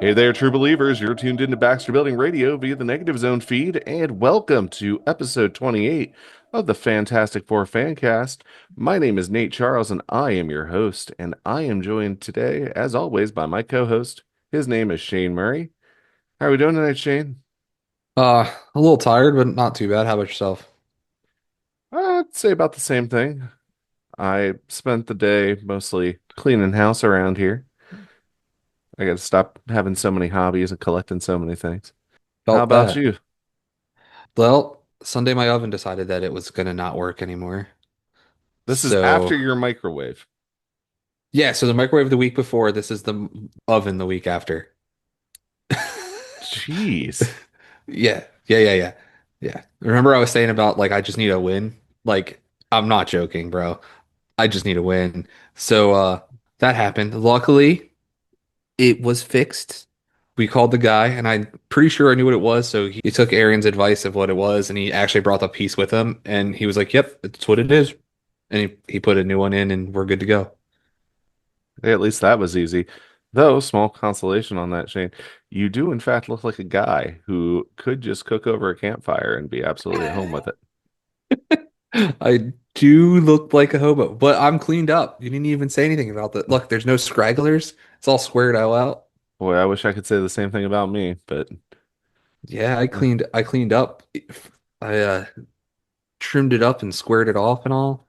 Hey there, true believers. You're tuned into Baxter Building Radio via the Negative Zone feed, and welcome to episode 28 of the Fantastic Four Fancast. My name is Nate Charles, and I am your host, and I am joined today, as always, by my co-host. His name is Shane Murray. How are we doing tonight, Shane? A little tired, but not too bad. How about yourself? I'd say about the same thing. I spent the day mostly cleaning house around here. I got to stop having so many hobbies and collecting so many things. How Felt about that. you? Well, Sunday my oven decided that it was gonna not work anymore. This is after So your microwave. yeah, so the microwave the week before, this is the oven the week after. Jeez. Yeah. Yeah. Remember I was saying about like I just need a win? Like I'm not joking, bro. I just need a win. So that happened. Luckily, it was fixed. We called the guy, and I'm pretty sure I knew what it was. So he took Aaron's advice of what it was, and he actually brought the piece with him. And he was like, "Yep, it's what it is." And he put a new one in, and we're good to go. Hey, at least that was easy. Though, small consolation on that, Shane. You do, in fact, look like a guy who could just cook over a campfire and be absolutely at home with it. I do look like a hobo, but I'm cleaned up. You didn't even say anything about that. Look, there's no scragglers. It's all squared all out. Boy, I wish I could say the same thing about me, but Yeah, I uh, cleaned. I cleaned up. I trimmed it up and squared it off and all.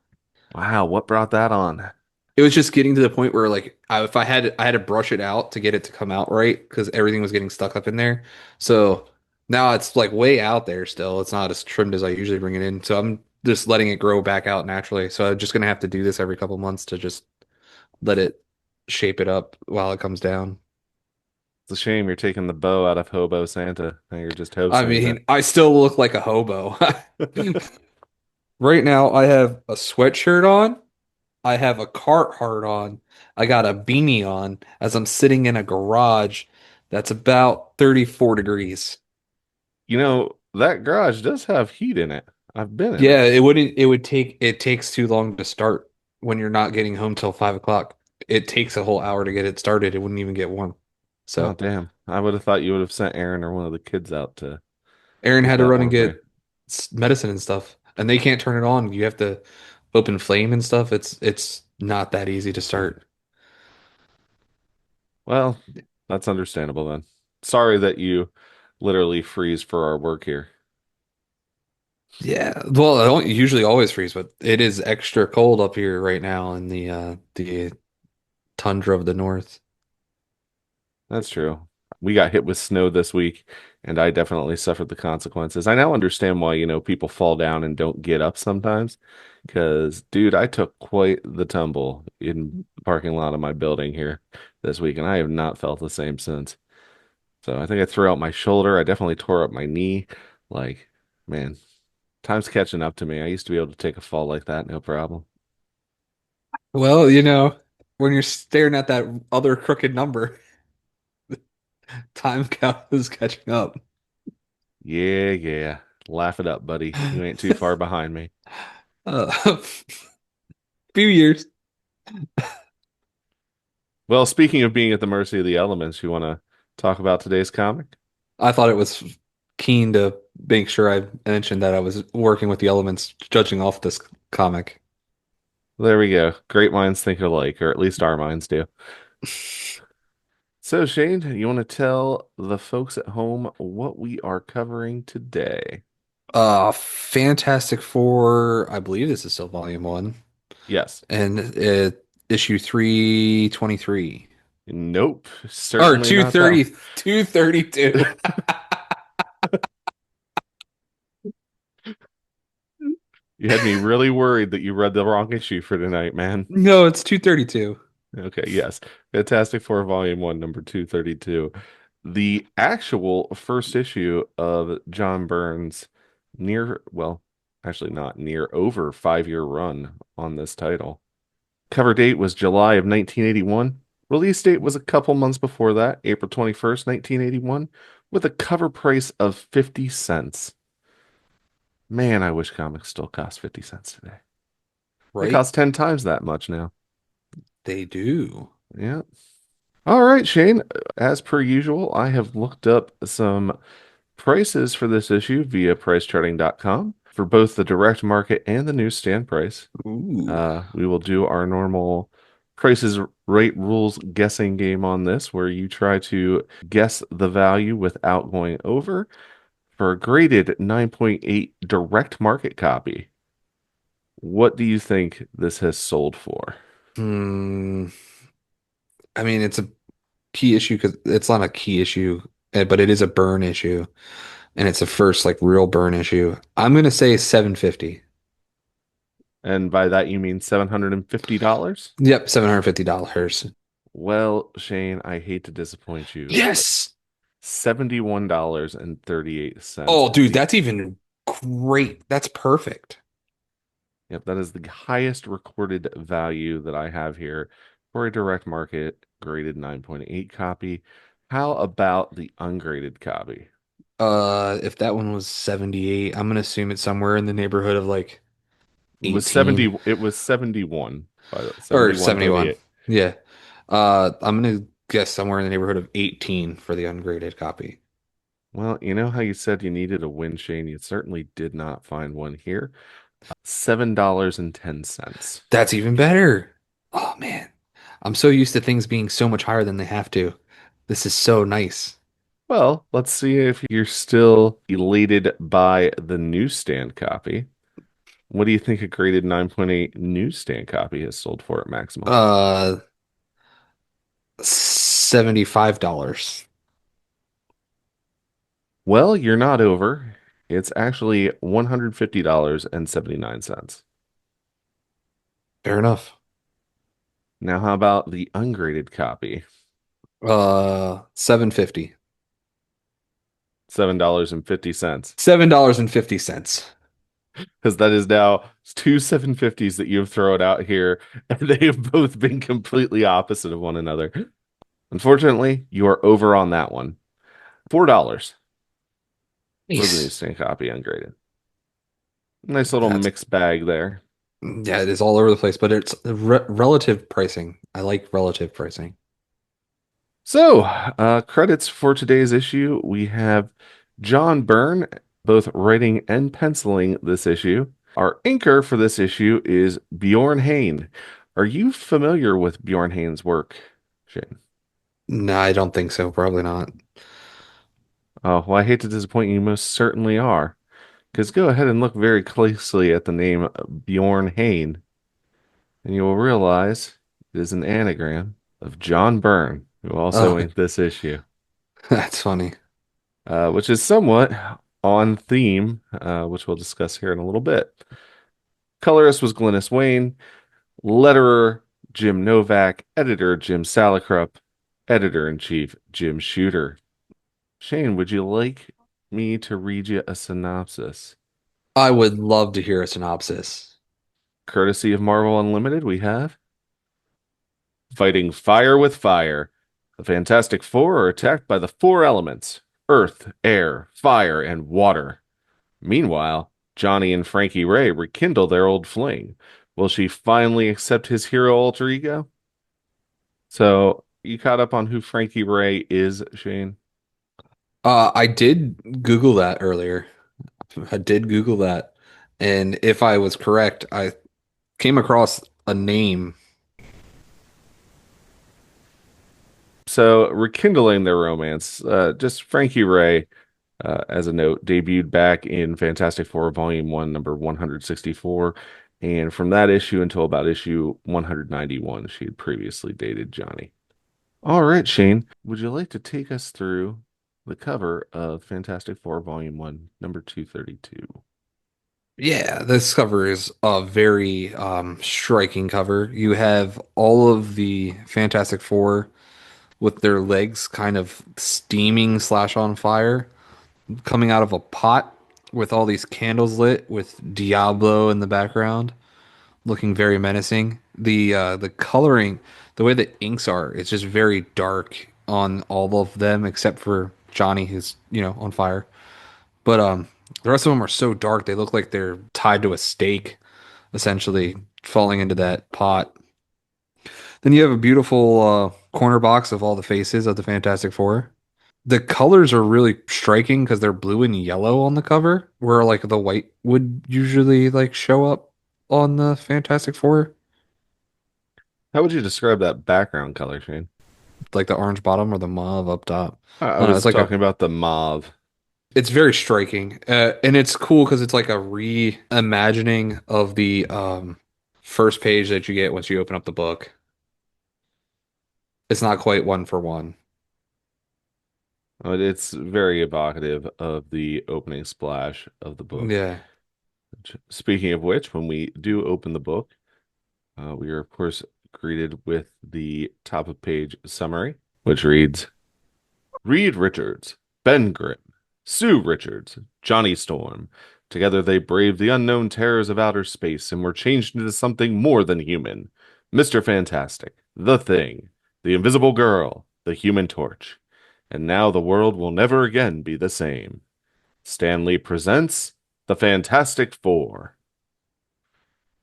wow, what brought that on? It was just getting to the point where like if I had to brush it out to get it to come out right because everything was getting stuck up in there. So now it's like way out there still. It's not as trimmed as I usually bring it in. So I'm just letting it grow back out naturally. So I'm just gonna have to do this every couple months to just let it shape it up while it comes down. It's a shame you're taking the bow out of Hobo Santa. Now you're just Hope I Santa. mean, I still look like a hobo. Right now, I have a sweatshirt on. I have a Carhartt on. I got a beanie on as I'm sitting in a garage that's about 34 degrees. You know, that garage does have heat in it. I've been in it. Yeah, it takes too long to start when you're not getting home till 5 o'clock. It takes a whole hour to get it started. It wouldn't even get warm. Oh, So damn. I would have thought you would have sent Aaron or one of the kids out to Aaron get had to that run and warm for you. get medicine and stuff, and they can't turn it on. You have to open flame and stuff. It's not that easy to start. Well, that's understandable then. Sorry that you literally freeze for our work here. Yeah, well, I don't usually always freeze, but it is extra cold up here right now in the tundra of the north. That's true. We got hit with snow this week, and I definitely suffered the consequences. I now understand why, people fall down and don't get up sometimes. Because, dude, I took quite the tumble in the parking lot of my building here this week, and I have not felt the same since. So I think I threw out my shoulder. I definitely tore up my knee. Like, man, time's catching up to me. I used to be able to take a fall like that, no problem. Well, when you're staring at that other crooked number, time count is catching up. Yeah, yeah. Laugh it up, buddy. You ain't too far behind me. Few years. Well, speaking of being at the mercy of the elements, you want to talk about today's comic? I thought it was keen to make sure I mentioned that I was working with the elements, judging off this comic. There we go. Great minds think alike, or at least our minds do. So, Shane, you want to tell the folks at home what we are covering today? Fantastic Four, I believe this is still volume one, Yes. and issue 323. Nope. Or Certainly not that one. 232. You had me really worried that you read the wrong issue for tonight, man. No, it's 232. Okay, yes. Fantastic Four, Volume 1, number 232. The actual first issue of John Byrne's well, actually not near, over 5-year run on this title. Cover date was July of 1981. Release date was a couple months before that, April 21st, 1981, with a cover price of 50 cents. Man, I wish comics still cost 50 cents today. They Right? cost 10 times that much now. They do. Yeah. All right, Shane. As per usual, I have looked up some prices for this issue via pricecharting.com for both the direct market and the newsstand price. Ooh. We will do our normal prices right rules guessing game on this, where you try to guess the value without going over for a graded 9.8 direct market copy. What do you think this has sold for? Hmm. I mean, it's a key issue because it's not a key issue, but it is a burn issue, and it's the first like real burn issue. I'm gonna say 750. And by that you mean $750? Yep, $750. Well, Shane, I hate to disappoint you. Yes. $71.38 Oh, is dude, the that's even great. That's perfect. Yep, that is the highest recorded value that I have here for a direct market graded 9.8 copy. How about the ungraded copy? If that one was 78, I'm gonna assume it's somewhere in the neighborhood of like It 18 was 71 by the or 71. 71.38. Yeah. I'm gonna guess somewhere in the neighborhood of 18 for the ungraded copy. Well, you know how you said you needed a win, Shane? You certainly did not find one here. $7.10. That's even better. Oh man. I'm so used to things being so much higher than they have to. This is so nice. Well, let's see if you're still elated by the newsstand copy. What do you think a graded 9.8 newsstand copy has sold for at Maximum? Uh, $75. Well, you're not over. It's actually $150.79. Fair enough. Now, how about the ungraded copy? 750. $7.50. $7.50. Because that is now two 750s that you've thrown out here, and they have both been completely opposite of one another. Unfortunately, you are over on that one. $4 for the Nice. newsstand copy ungraded. Nice little That's mixed bag there. Yeah, it is all over the place, but it's relative pricing. I like relative pricing. So, credits for today's issue. We have John Byrne, both writing and penciling this issue. Our inker for this issue is Bjorn Hain. Are you familiar with Bjorn Hain's work, Shane? No, I don't think so. Probably not. Oh, well, I hate to disappoint you, you most certainly are. Because go ahead and look very closely at the name Bjorn Hain, and you will realize it is an anagram of John Byrne, who also Oh, inked this issue. that's funny. Which is somewhat on theme, which we'll discuss here in a little bit. Colorist was Glynis Wayne, letterer Jim Novak, editor Jim Salicrup, editor-in-chief Jim Shooter. Shane, would you like me to read you a synopsis? I would love to hear a synopsis. Courtesy of Marvel Unlimited, we have fighting fire with fire. The Fantastic Four are attacked by the four elements: earth, air, fire, and water. Meanwhile, Johnny and Frankie Ray rekindle their old fling. Will she finally accept his hero alter ego? So, you caught up on who Frankie Ray is, Shane? I did Google that earlier. I did Google that, and if I was correct, I came across a name. So, rekindling their romance, just Frankie Ray, as a note, debuted back in Fantastic Four Volume 1, number 164. And from that issue until about issue 191, she had previously dated Johnny. All right, Shane, would you like to take us through the cover of Fantastic Four Volume 1, number 232? Yeah, this cover is a very striking cover. You have all of the Fantastic Four with their legs kind of steaming slash on fire, coming out of a pot with all these candles lit with Diablo in the background, looking very menacing. The coloring, the way the inks are, it's just very dark on all of them except for Johnny, who's on fire. But the rest of them are so dark they look like they're tied to a stake, essentially falling into that pot. Then you have a beautiful corner box of all the faces of the Fantastic Four. The colors are really striking because they're blue and yellow on the cover, where like the white would usually like show up on the Fantastic Four, How would you describe that background color, Shane? like the orange bottom or the mauve up top. I I don't know. It's was like talking about the mauve. it's very striking, and it's cool because it's like a reimagining of the first page that you get once you open up the book. It's not quite one for one. It's very evocative of the opening splash of the book. Yeah. Speaking of which, when we do open the book, we are, of course, greeted with the top of page summary, which reads Reed Richards, Ben Grimm, Sue Richards, Johnny Storm. Together they braved the unknown terrors of outer space and were changed into something more than human. Mr. Fantastic, The Thing, the Invisible Girl, the Human Torch. And now the world will never again be the same. Stanley presents The Fantastic Four.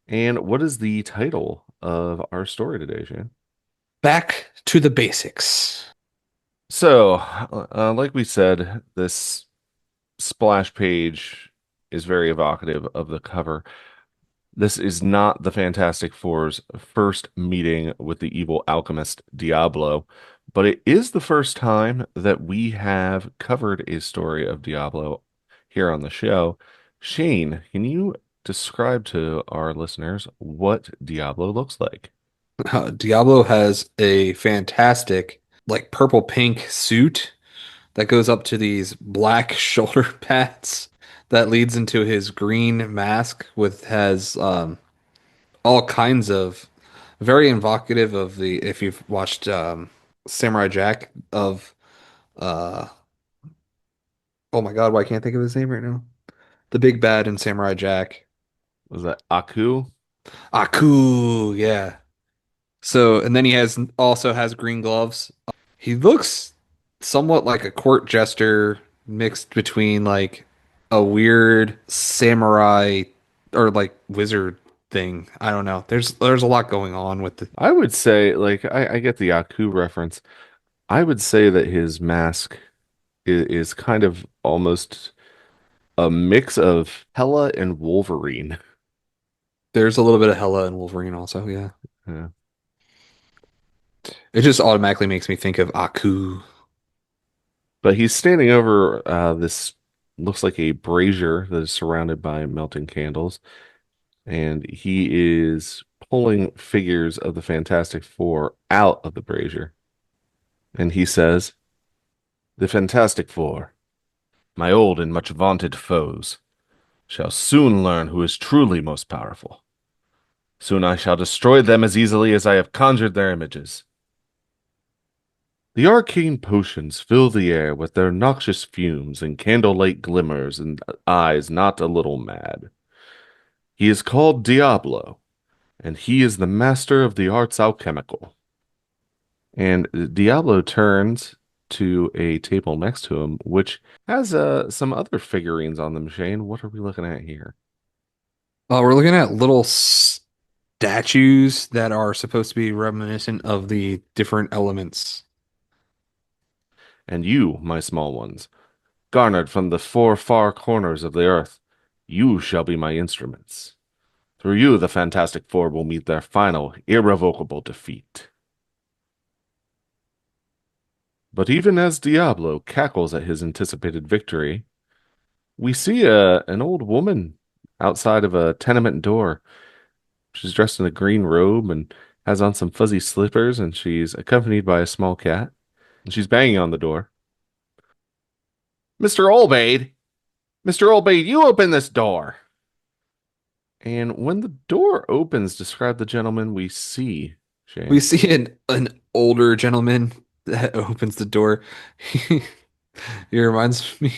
And what is the title of our story today, Shane? Back to the basics. So, like we said, this splash page is very evocative of the cover. This is not the Fantastic Four's first meeting with the evil alchemist Diablo, but it is the first time that we have covered a story of Diablo here on the show. Shane, can you describe to our listeners what Diablo looks like? Diablo has a fantastic, like purple pink suit that goes up to these black shoulder pads that leads into his green mask with has all kinds of very evocative of the if you've watched Samurai Jack of uh oh my God, why can't I think of his name right now? The big bad in Samurai Jack. Was that Aku? Aku, yeah. So, and then he has also has green gloves. He looks somewhat like a court jester mixed between like a weird samurai or like wizard thing. I don't know. There's a lot going on with the I would say, like, I get the Aku reference. I would say that his mask is kind of almost a mix of Hela and Wolverine. there's a little bit of Hela and Wolverine also, yeah. Yeah. It just automatically makes me think of Aku. But he's standing over this looks like a brazier that is surrounded by melting candles, and he is pulling figures of the Fantastic Four out of the brazier. And he says, The Fantastic Four, my old and much vaunted foes, shall soon learn who is truly most powerful. Soon I shall destroy them as easily as I have conjured their images. The arcane potions fill the air with their noxious fumes and candlelight glimmers and eyes not a little mad. He is called Diablo, and he is the master of the arts alchemical. And Diablo turns to a table next to him, which has some other figurines on them. Shane, what are we looking at here? We're looking at little statues that are supposed to be reminiscent of the different elements. And you, my small ones, garnered from the four far corners of the earth, you shall be my instruments. Through you, the Fantastic Four will meet their final, irrevocable defeat. But even as Diablo cackles at his anticipated victory, we see an old woman outside of a tenement door. She's dressed in a green robe and has on some fuzzy slippers, and she's accompanied by a small cat. And she's banging on the door. Mr. Olbade! Mr. Olbade, you open this door! And when the door opens, describe the gentleman we see, We Shane. see an older gentleman that opens the door. He reminds me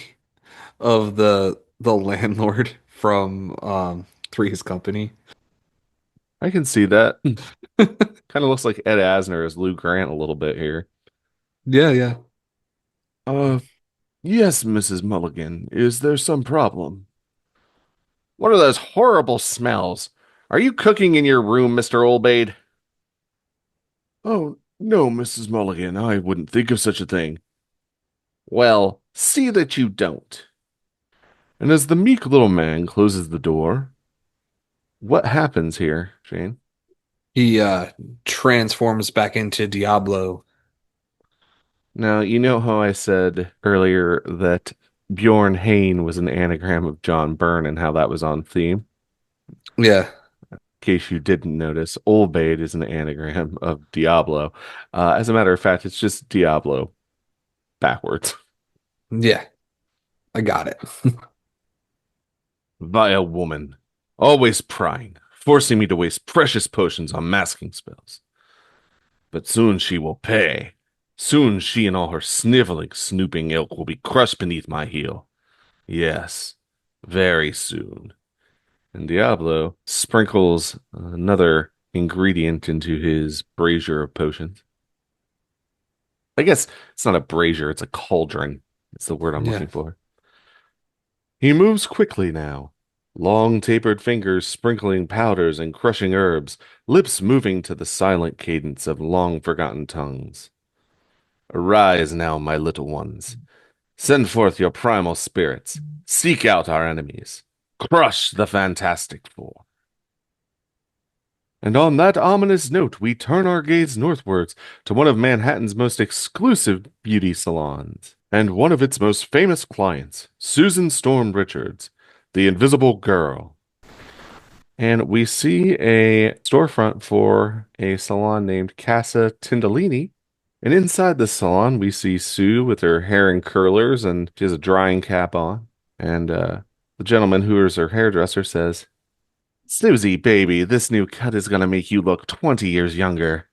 of the landlord from Three's Company. I can see that. Kind of looks like Ed Asner as Lou Grant a little bit here. Yeah, yeah. Uh, yes, Mrs. Mulligan. Is there some problem? What are those horrible smells? Are you cooking in your room, Mr. Olbade? Oh, No, Mrs. Mulligan, I wouldn't think of such a thing. Well, see that you don't. And as the meek little man closes the door, what happens here, Shane? He transforms back into Diablo. Now, you know how I said earlier that Bjorn Hayne was an anagram of John Byrne and how that was on theme? Yeah, In case you didn't notice, Old is an anagram of Diablo. As a matter of fact, it's just Diablo backwards. yeah, I got it. Vile woman, always prying, forcing me to waste precious potions on masking spells. But soon she will pay. Soon she and all her sniveling, snooping ilk will be crushed beneath my heel. Yes, very soon. And Diablo sprinkles another ingredient into his brazier of potions. I guess it's not a brazier, it's a cauldron. It's the word I'm Yeah, looking for. He moves quickly now, long tapered fingers sprinkling powders and crushing herbs, lips moving to the silent cadence of long forgotten tongues. Arise now, my little ones. Send forth your primal spirits. Seek out our enemies. Crush the Fantastic Four. And on that ominous note, we turn our gaze northwards to one of Manhattan's most exclusive beauty salons, and one of its most famous clients, Susan Storm Richards, the Invisible Girl. And we see a storefront for a salon named Casa Tindalini. And inside the salon, we see Sue with her hair in curlers and she has a drying cap on. And the gentleman who is her hairdresser says, Susie, baby, this new cut is going to make you look 20 years younger.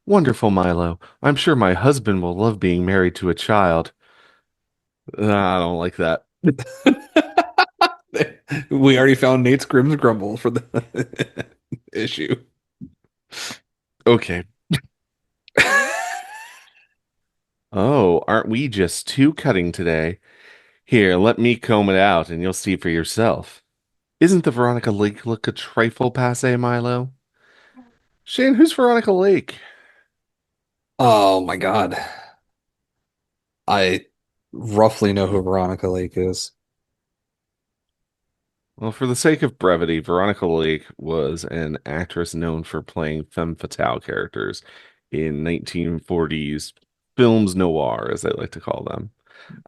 Wonderful, Milo. I'm sure my husband will love being married to a child. I don't like that. we already found Nate's Grimm's Grumble for the issue. Okay. Oh, aren't we just too cutting today? Here, let me comb it out and you'll see for yourself. Isn't the Veronica Lake look a trifle passe, Milo? Shane, who's Veronica Lake? Oh my God. I roughly know who Veronica Lake is. Well, for the sake of brevity, Veronica Lake was an actress known for playing femme fatale characters in 1940s films noir, as they like to call them,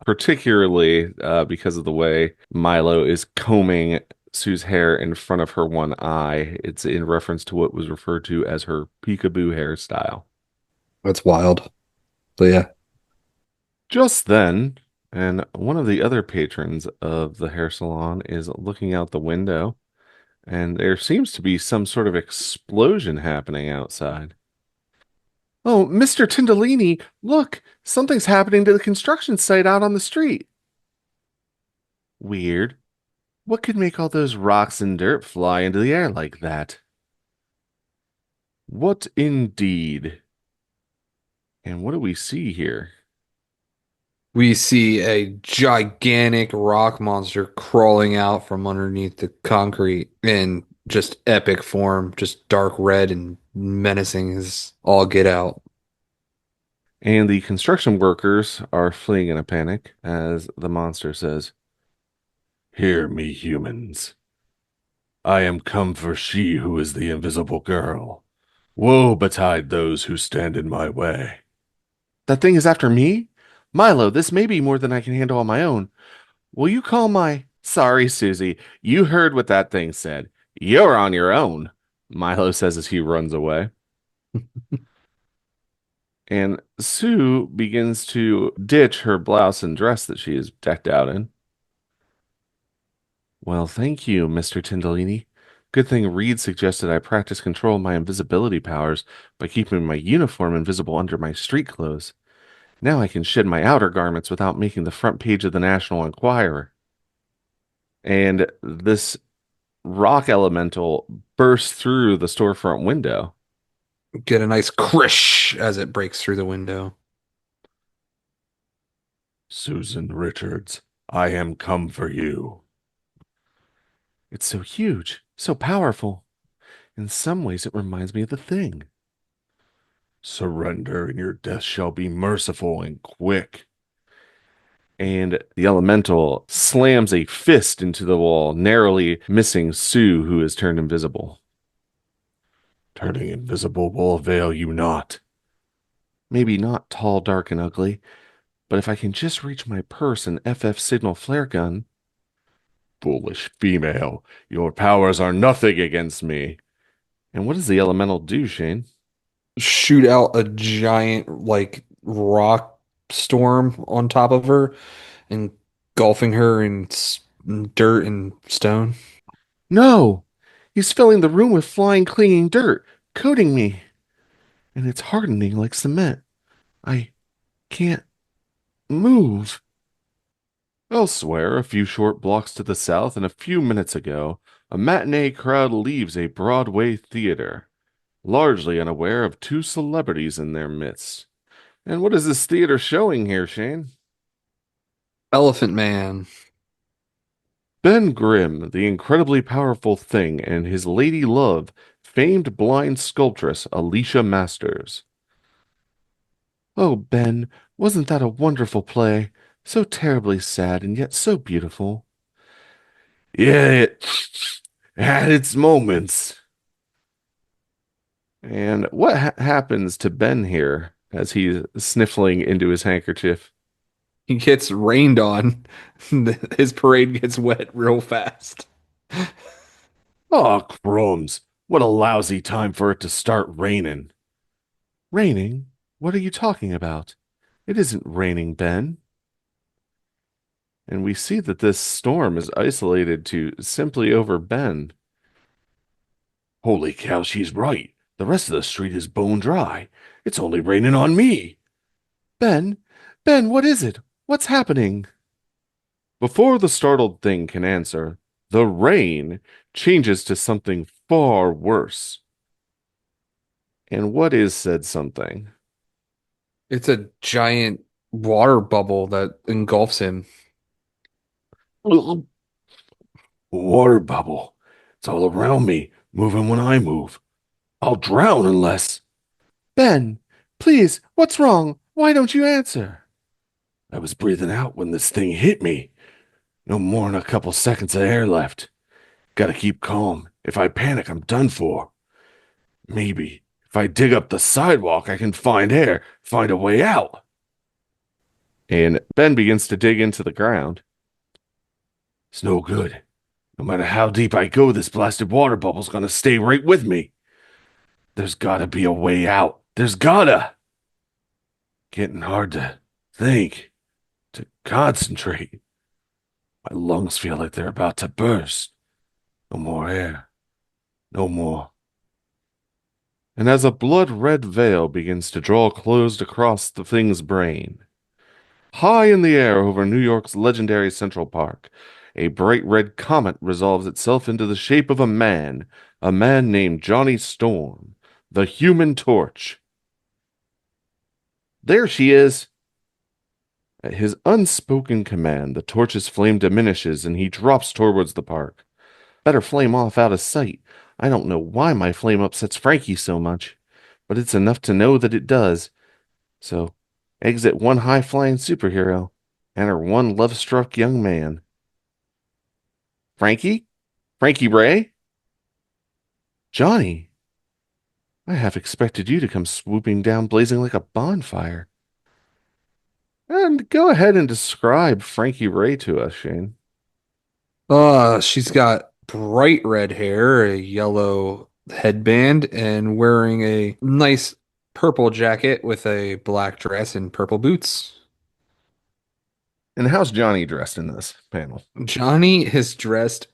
particularly because of the way Milo is combing Sue's hair in front of her one eye. It's in reference to what was referred to as her peekaboo hairstyle. That's wild. But yeah, Just then, and one of the other patrons of the hair salon is looking out the window, and there seems to be some sort of explosion happening outside. Oh, Mr. Tindalini, look, something's happening to the construction site out on the street. Weird. What could make all those rocks and dirt fly into the air like that? What indeed? And what do we see here? we see a gigantic rock monster crawling out from underneath the concrete in just epic form, just dark red and menacing as all get out. And the construction workers are fleeing in a panic as the monster says, Hear me, humans. I am come for she who is the invisible girl. Woe betide those who stand in my way. That thing is after me? Milo, this may be more than I can handle on my own. Will you call my... Sorry, Susie. You heard what that thing said. You're on your own, Milo says as he runs away. And Sue begins to ditch her blouse and dress that she is decked out in. Well, thank you, Mr. Tindalini. Good thing Reed suggested I practice control of my invisibility powers by keeping my uniform invisible under my street clothes. Now I can shed my outer garments without making the front page of the National Enquirer. And this rock elemental bursts through the storefront window. Get a nice crish as it breaks through the window. Susan Richards, I am come for you. It's so huge, so powerful. In some ways, it reminds me of the thing. Surrender, and your death shall be merciful and quick. And the elemental slams a fist into the wall, narrowly missing Sue, who is turned invisible. Turning invisible will avail you not. Maybe not tall, dark, and ugly, but if I can just reach my purse and FF signal flare gun. Foolish female, your powers are nothing against me. And what does the elemental do, Shane? Shoot out a giant like rock storm on top of her, engulfing her in dirt and stone. No! He's filling the room with flying, clinging dirt, coating me, and it's hardening like cement. I can't move. Elsewhere, a few short blocks to the south, and a few minutes ago, a matinee crowd leaves a Broadway theater, largely unaware of two celebrities in their midst. And what is this theater showing here, Shane? Elephant Man. Ben Grimm, the incredibly powerful thing, and his lady love, famed blind sculptress Alicia Masters. Oh, Ben, wasn't that a wonderful play? So terribly sad and yet so beautiful. Yeah, it had its moments. And what happens to Ben here as he's sniffling into his handkerchief? He gets rained on. His parade gets wet real fast. Oh, crumbs. What a lousy time for it to start raining. Raining? What are you talking about? It isn't raining, Ben. And we see that this storm is isolated to simply over Ben. Holy cow, she's right. The rest of the street is bone dry. It's only raining on me. Ben, Ben, what is it? What's happening? Before the startled thing can answer, the rain changes to something far worse. And what is said something? It's a giant water bubble that engulfs him. Water bubble. It's all around me, moving when I move. I'll drown unless. Ben, please, what's wrong? Why don't you answer? I was breathing out when this thing hit me. No more than a couple seconds of air left. Gotta keep calm. If I panic, I'm done for. Maybe if I dig up the sidewalk, I can find air, find a way out. And Ben begins to dig into the ground. It's no good. No matter how deep I go, this blasted water bubble's gonna stay right with me. There's gotta be a way out. There's gotta. Getting hard to think, to concentrate. My lungs feel like they're about to burst. No more air. No more. And as a blood red veil begins to draw closed across the thing's brain, high in the air over New York's legendary Central Park, a bright red comet resolves itself into the shape of a man named Johnny Storm, the Human Torch. There she is. At his unspoken command, the torch's flame diminishes and he drops towards the park. Better flame off out of sight. I don't know why my flame upsets Frankie so much, but it's enough to know that it does. So, exit one high-flying superhero, enter one love-struck young man. Frankie? Frankie Ray? Johnny, I half expected you to come swooping down blazing like a bonfire. And go ahead and describe Frankie Ray to us, Shane. She's got bright red hair, a yellow headband, and wearing a nice purple jacket with a black dress and purple boots. And how's Johnny dressed in this panel? Johnny is dressed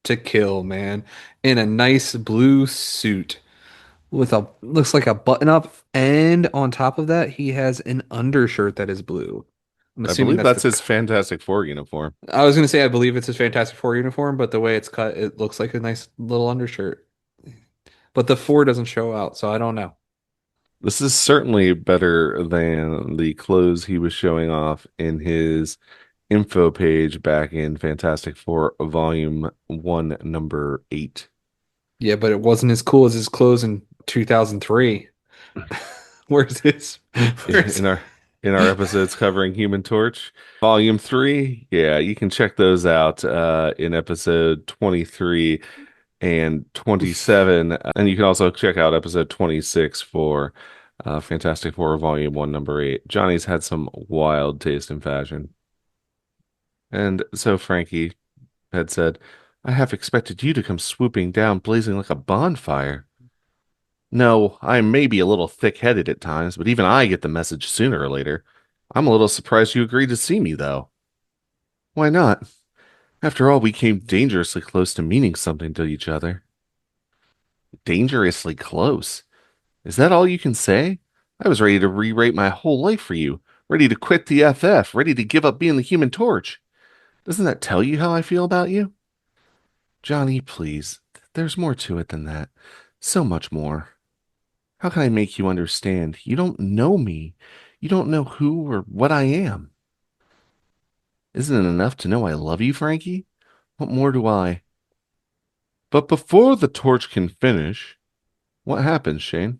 to kill, man, in a nice blue suit with a looks like a button up, and on top of that, he has an undershirt that is blue. I'm I assuming believe that's that's the. his Fantastic Four uniform. I was gonna say I believe it's his Fantastic Four uniform, but the way it's cut, it looks like a nice little undershirt. But the four doesn't show out, so I don't know. This is certainly better than the clothes he was showing off in his info page back in Fantastic Four Volume 1, Number 8. Yeah, but it wasn't as cool as his clothes in 2003. Where's his? Where's in our episodes covering Human Torch, Volume 3. Yeah, you can check those out in episode 23 and 27. And you can also check out episode 26 for Fantastic Four Volume 1, Number 8. Johnny's had some wild taste in fashion. And so Frankie had said, I half expected you to come swooping down, blazing like a bonfire. No, I may be a little thick-headed at times, but even I get the message sooner or later. I'm a little surprised you agreed to see me, though. Why not? After all, we came dangerously close to meaning something to each other. Dangerously close? Is that all you can say? I was ready to rewrite my whole life for you, ready to quit the FF, ready to give up being the Human Torch. Doesn't that tell you how I feel about you? Johnny, please. There's more to it than that. So much more. How can I make you understand? You don't know me. You don't know who or what I am. Isn't it enough to know I love you, Frankie? What more do I? But before the torch can finish, what happens, Shane?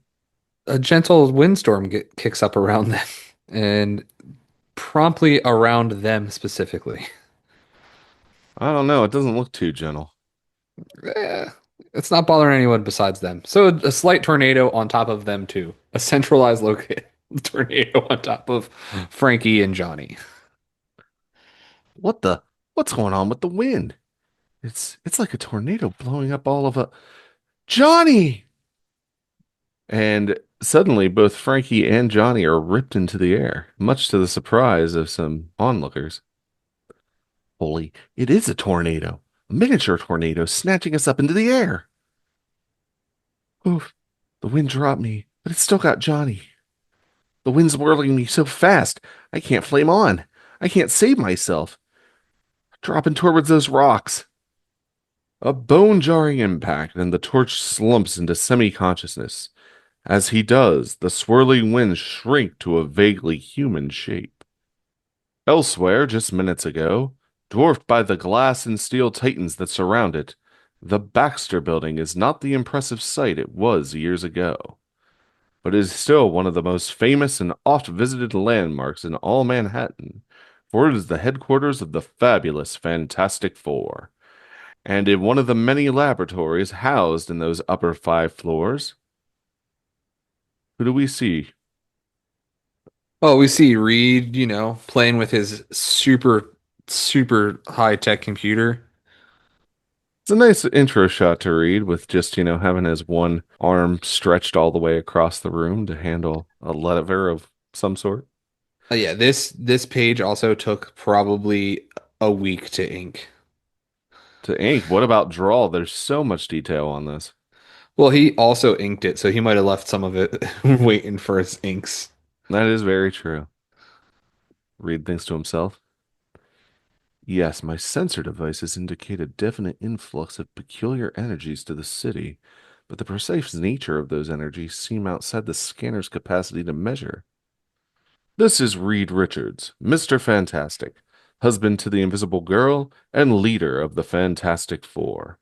a gentle windstorm kicks up around them and promptly around them specifically. I don't know. It doesn't look too gentle. Eh, it's not bothering anyone besides them. So a slight tornado on top of them too. A centralized locate tornado on top of Frankie and Johnny. What the? What's going on with the wind? It's like a tornado blowing up all of a Johnny! And suddenly both Frankie and Johnny are ripped into the air, much to the surprise of some onlookers. Holy, it is a tornado. A miniature tornado snatching us up into the air. Oof, the wind dropped me, but it's still got Johnny. The wind's whirling me so fast, I can't flame on. I can't save myself. Dropping towards those rocks. A bone-jarring impact, and the torch slumps into semi-consciousness. As he does, the swirling winds shrink to a vaguely human shape. Elsewhere, just minutes ago, dwarfed by the glass and steel titans that surround it, the Baxter Building is not the impressive sight it was years ago, but is still one of the most famous and oft-visited landmarks in all Manhattan, for it is the headquarters of the fabulous Fantastic Four. And in one of the many laboratories housed in those upper 5 floors, who do we see? Oh, we see Reed, playing with his super high-tech computer. It's a nice intro shot to Reed with just, having his one arm stretched all the way across the room to handle a lever of some sort. Yeah, this page also took probably a week to ink. To ink, what about draw? There's so much detail on this. Well, he also inked it, so he might have left some of it waiting for his inks. That is very true. Reed thinks to himself, yes, my sensor devices indicate a definite influx of peculiar energies to the city, but the precise nature of those energies seem outside the scanner's capacity to measure. This is Reed Richards, Mr. Fantastic, husband to the Invisible Girl and leader of the Fantastic Four.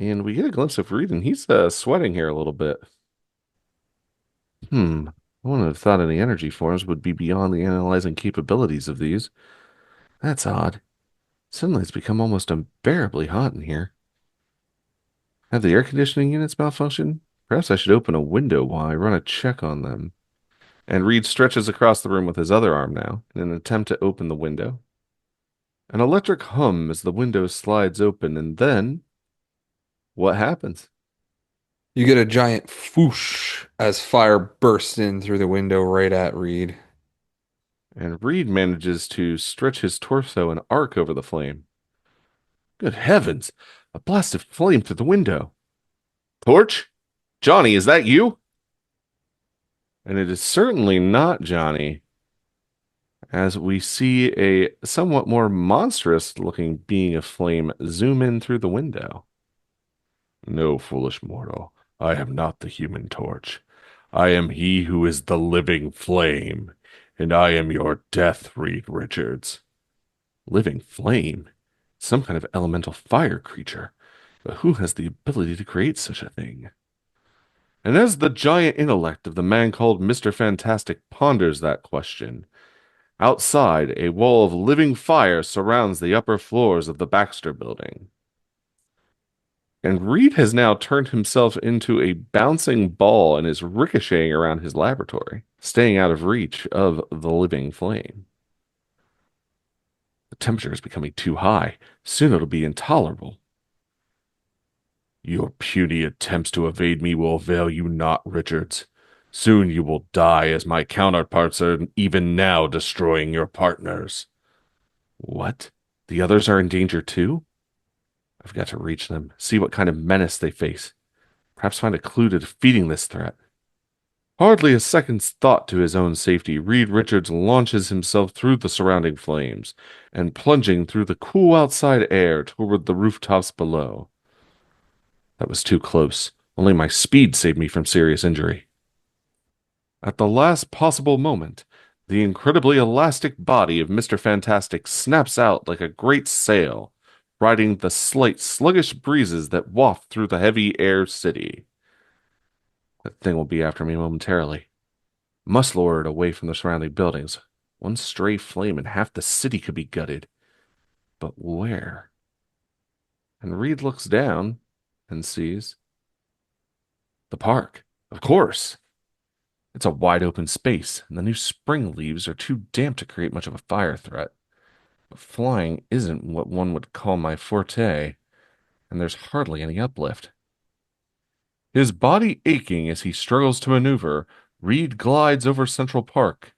And we get a glimpse of Reed, and he's sweating here a little bit. I wouldn't have thought any energy forms would be beyond the analyzing capabilities of these. That's odd. Suddenly it's become almost unbearably hot in here. Have the air conditioning units malfunctioned? Perhaps I should open a window while I run a check on them. And Reed stretches across the room with his other arm now in an attempt to open the window. An electric hum as the window slides open, and then what happens? You get a giant whoosh as fire bursts in through the window right at Reed. And Reed manages to stretch his torso and arc over the flame. Good heavens! A blast of flame through the window. Torch? Johnny, is that you? And it is certainly not Johnny, as we see a somewhat more monstrous looking being of flame zoom in through the window. No, foolish mortal, I am not the human torch. I am he who is the living flame, and I am your death, Reed Richards. Living flame? Some kind of elemental fire creature. But who has the ability to create such a thing? And as the giant intellect of the man called Mr. Fantastic ponders that question, outside, a wall of living fire surrounds the upper floors of the Baxter building. And Reed has now turned himself into a bouncing ball and is ricocheting around his laboratory, staying out of reach of the living flame. The temperature is becoming too high. Soon it'll be intolerable. Your puny attempts to evade me will avail you not, Richards. Soon you will die as my counterparts are even now destroying your partners. What? The others are in danger too? I've got to reach them, see what kind of menace they face, perhaps find a clue to defeating this threat. Hardly a second's thought to his own safety, Reed Richards launches himself through the surrounding flames and plunging through the cool outside air toward the rooftops below. That was too close. Only my speed saved me from serious injury. At the last possible moment, the incredibly elastic body of Mr. Fantastic snaps out like a great sail, riding the slight, sluggish breezes that waft through the heavy air city. That thing will be after me momentarily. Must lure it away from the surrounding buildings. One stray flame and half the city could be gutted. But where? And Reed looks down and sees the park. Of course. It's a wide open space, and the new spring leaves are too damp to create much of a fire threat. But flying isn't what one would call my forte, and there's hardly any uplift. His body aching as he struggles to maneuver, Reed glides over Central Park,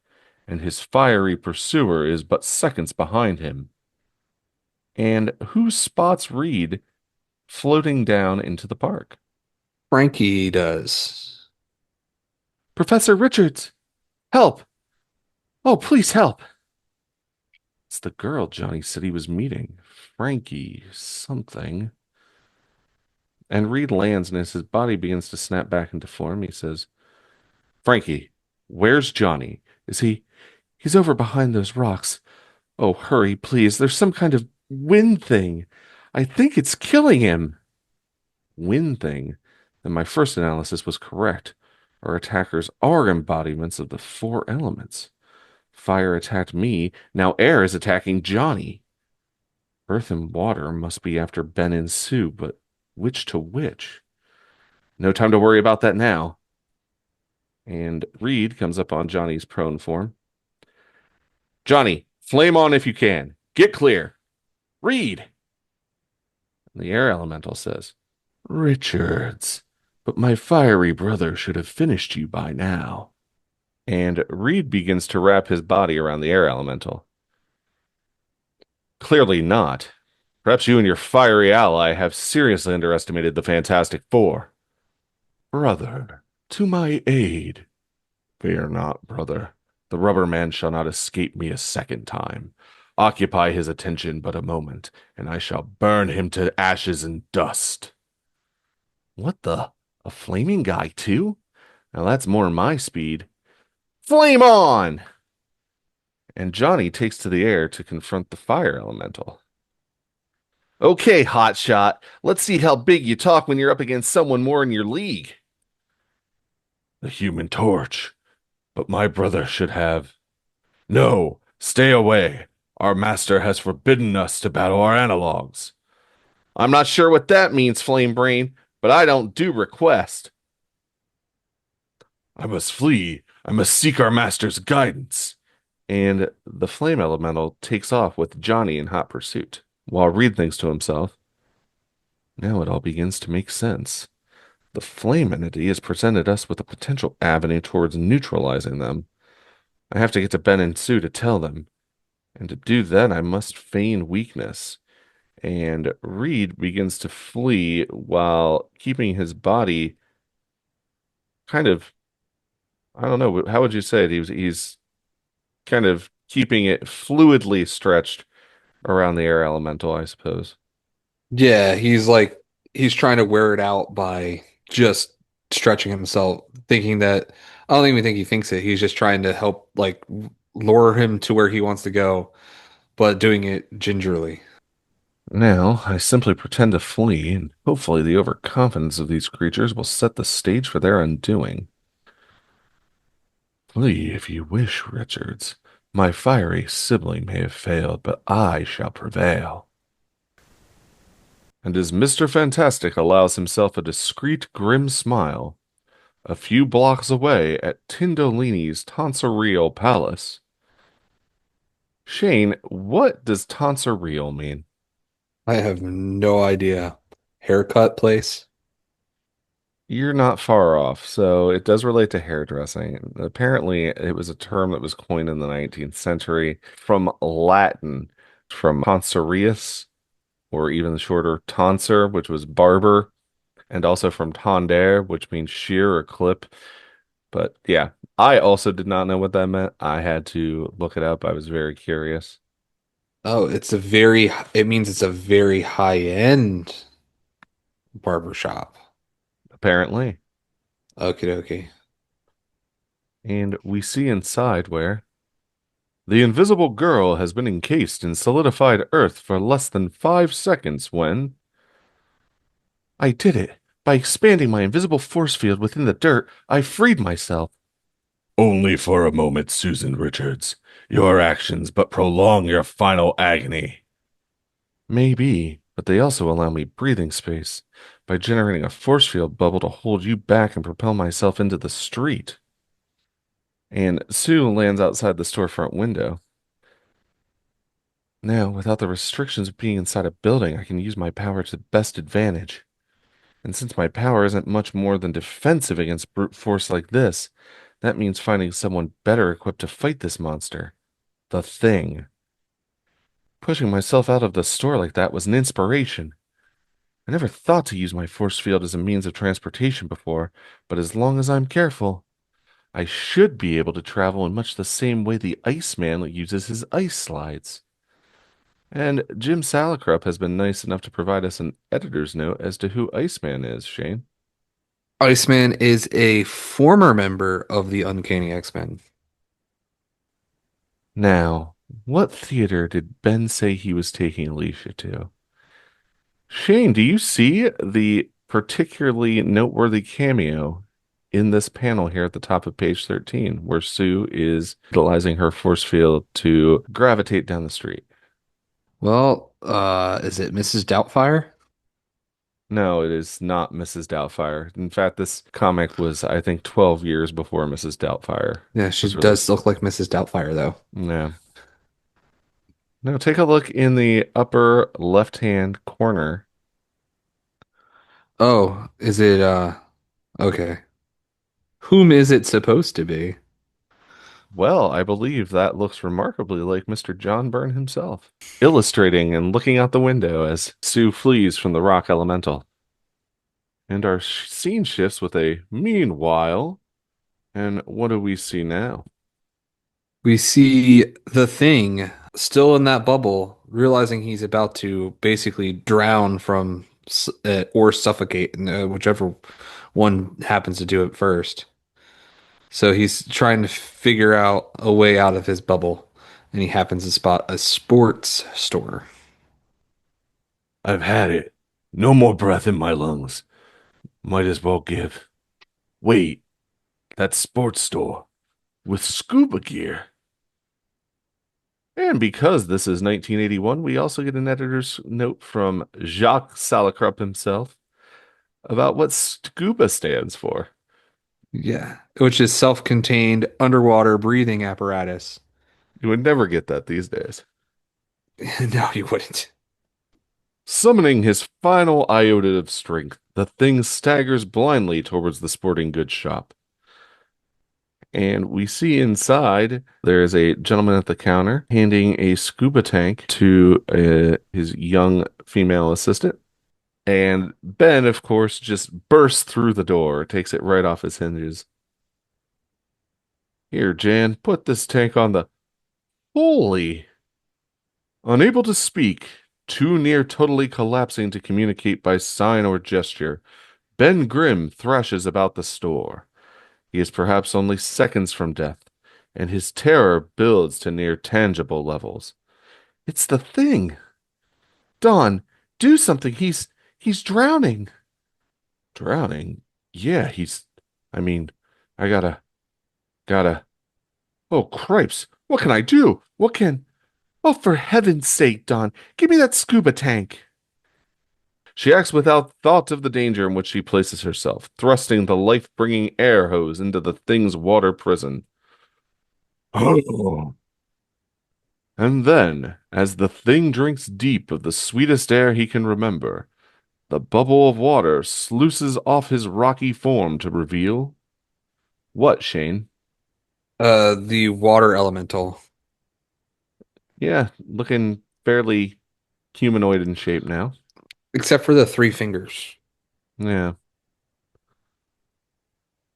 and his fiery pursuer is but seconds behind him. And who spots Reed floating down into the park? Frankie does. Professor Richards! Help! Oh, please help! It's the girl Johnny said he was meeting. Frankie something. And Reed lands, and as his body begins to snap back into form, he says, Frankie, where's Johnny? Is he? He's over behind those rocks. Oh, hurry, please. There's some kind of wind thing. I think it's killing him. Wind thing? Then my first analysis was correct. Our attackers are embodiments of the four elements. Fire attacked me. Now air is attacking Johnny. Earth and water must be after Ben and Sue, but which to which? No time to worry about that now. And Reed comes up on Johnny's prone form. Johnny, flame on if you can. Get clear. Reed! The air elemental says, Richards, but my fiery brother should have finished you by now. And Reed begins to wrap his body around the air elemental. Clearly not. Perhaps you and your fiery ally have seriously underestimated the Fantastic Four. Brother, to my aid. Fear not, brother. The rubber man shall not escape me a second time. Occupy his attention but a moment, and I shall burn him to ashes and dust. What the? A flaming guy, too? Now that's more my speed. Flame on! And Johnny takes to the air to confront the fire elemental. Okay, hotshot. Let's see how big you talk when you're up against someone more in your league. The Human Torch. But my brother should have. No, stay away. Our master has forbidden us to battle our analogs. I'm not sure what that means, Flame Brain, but I don't do request. I must flee. I must seek our master's guidance. And the flame elemental takes off with Johnny in hot pursuit, while Reed thinks to himself, now it all begins to make sense. The flame entity has presented us with a potential avenue towards neutralizing them. I have to get to Ben and Sue to tell them. And to do that, I must feign weakness. And Reed begins to flee while keeping his body kind of, I don't know, how would you say it? He's kind of keeping it fluidly stretched around the air elemental, I suppose. Yeah, he's trying to wear it out by just stretching himself, thinking that I don't even think he thinks it. He's just trying to help lure him to where he wants to go, but doing it gingerly. Now, I simply pretend to flee, and hopefully the overconfidence of these creatures will set the stage for their undoing. Flee if you wish, Richards. My fiery sibling may have failed, but I shall prevail. And as Mr. Fantastic allows himself a discreet, grim smile, a few blocks away at Tindolini's Tonsorial Palace. Shane, what does tonsorial mean? I have no idea. Haircut place? You're not far off. So it does relate to hairdressing. Apparently, it was a term that was coined in the 19th century from Latin, from tonsorius, or even shorter tonsor, which was barber, and also from tonder, which means shear or clip. But yeah, I also did not know what that meant. I had to look it up. I was very curious. Oh, it means it's a very high-end barber shop. Apparently. Okie dokie. And we see inside where the invisible girl has been encased in solidified earth for less than 5 seconds when I did it. By expanding my invisible force field within the dirt, I freed myself. Only for a moment, Susan Richards. Your actions but prolong your final agony. Maybe, but they also allow me breathing space by generating a force field bubble to hold you back and propel myself into the street. And Sue lands outside the storefront window. Now, without the restrictions of being inside a building, I can use my power to best advantage. And since my power isn't much more than defensive against brute force like this, that means finding someone better equipped to fight this monster. The Thing. Pushing myself out of the store like that was an inspiration. I never thought to use my force field as a means of transportation before, but as long as I'm careful, I should be able to travel in much the same way the Iceman uses his ice slides. And Jim Salicrup has been nice enough to provide us an editor's note as to who Iceman is, Shane. Iceman is a former member of the Uncanny X-Men. Now, what theater did Ben say he was taking Alicia to? Shane, do you see the particularly noteworthy cameo in this panel here at the top of page 13, where Sue is utilizing her force field to gravitate down the street? Well, is it Mrs. Doubtfire? No, it is not Mrs. Doubtfire. In fact, this comic was, I think, 12 years before Mrs. Doubtfire Yeah, she was does released. look like Mrs. Doubtfire, though. Yeah. Now take a look in the upper left-hand corner. Oh, is it, okay. Whom is it supposed to be? Well, I believe that looks remarkably like Mr. John Byrne himself, illustrating and looking out the window as Sue flees from the rock elemental. And our scene shifts with a meanwhile. And what do we see now? We see the Thing still in that bubble, realizing he's about to basically drown or suffocate, whichever one happens to do it first. So he's trying to figure out a way out of his bubble, and he happens to spot a sports store. I've had it. No more breath in my lungs. Might as well give. Wait, that sports store with scuba gear. And because this is 1981, we also get an editor's note from Jacques Salicrup himself about what scuba stands for. Yeah, which is self-contained underwater breathing apparatus. You would never get that these days. No, you wouldn't. Summoning his final iota of strength, the thing staggers blindly towards the sporting goods shop. And we see inside there is a gentleman at the counter handing a scuba tank to his young female assistant. And Ben, of course, just bursts through the door, takes it right off his hinges. Here, Jan, put this tank on the. Holy! Unable to speak, too near totally collapsing to communicate by sign or gesture, Ben Grimm thrashes about the store. He is perhaps only seconds from death, and his terror builds to near tangible levels. It's the thing. Don, do something. He's drowning. Drowning? Yeah, I mean, I gotta. Oh, cripes. What can I do? Oh, for heaven's sake, Don, give me that scuba tank. She acts without thought of the danger in which she places herself, thrusting the life-bringing air hose into the thing's water prison. Oh. And then, as the thing drinks deep of the sweetest air he can remember, the bubble of water sluices off his rocky form to reveal what, Shane? The water elemental, Yeah, looking fairly humanoid in shape now. except for the three fingers. Yeah.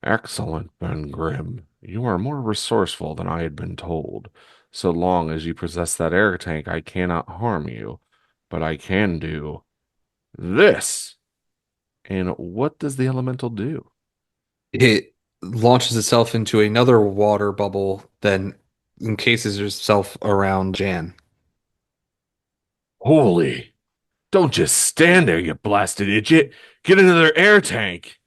Excellent, Ben Grimm. You are more resourceful than I had been told. So long as you possess that air tank, I cannot harm you. But I can do this. And what does the elemental do? It launches itself into another water bubble, then encases itself around Jan. Holy, don't just stand there, you blasted idiot. Get another air tank.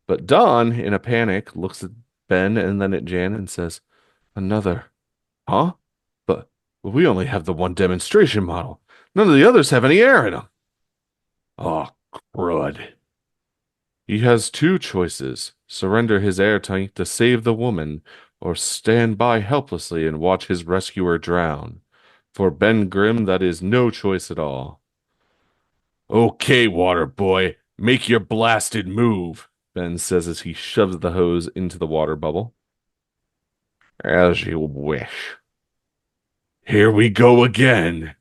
But Don, in a panic, looks at Ben and then at Jan and says, Another. Huh? But we only have the one demonstration model. None of the others have any air in them. Oh, crud. He has two choices: surrender his air tank to save the woman, or stand by helplessly and watch his rescuer drown. For Ben Grimm, that is no choice at all. Okay, water boy, make your blasted move, Ben says as he shoves the hose into the water bubble. As you wish. Here we go again.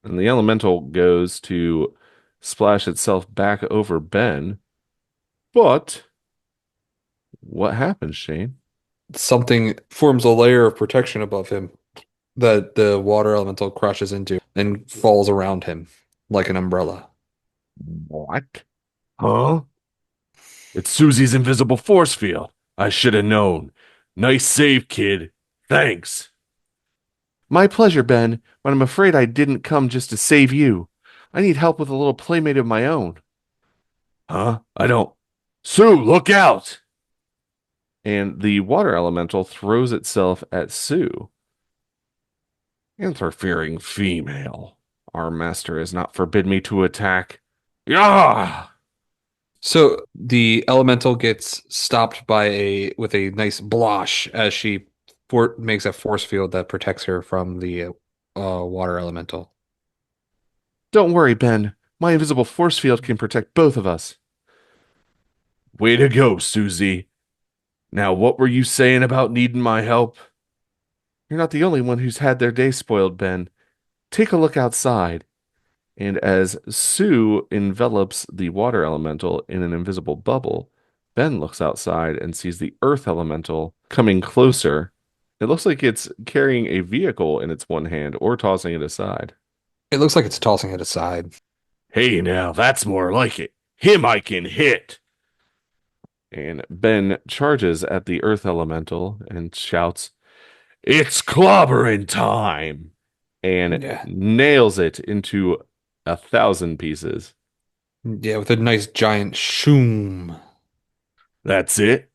And the elemental goes to splash itself back over Ben. But what happens, Shane? Something forms a layer of protection above him that the water elemental crashes into and falls around him like an umbrella. What? Huh? It's Susie's invisible force field. I should have known. Nice save, kid. Thanks. My pleasure, Ben, but I'm afraid I didn't come just to save you. I need help with a little playmate of my own. Huh? I don't. Sue, look out! And the water elemental throws itself at Sue. Interfering female. Our master has not forbid me to attack. Yah! So the elemental gets stopped by a with a nice blosh as she makes a force field that protects her from the water elemental. Don't worry, Ben. My invisible force field can protect both of us. Way to go, Susie. Now, what were you saying about needing my help? You're not the only one who's had their day spoiled, Ben. Take a look outside. And as Sue envelops the water elemental in an invisible bubble, Ben looks outside and sees the earth elemental coming closer. It looks like it's carrying a vehicle in its one hand or tossing it aside. It looks like it's tossing it aside. Hey, now, that's more like it. Him I can hit. And Ben charges at the earth elemental and shouts, It's clobbering time! And Yeah. nails it into 1,000 pieces. Yeah, with a nice giant shoom. That's it?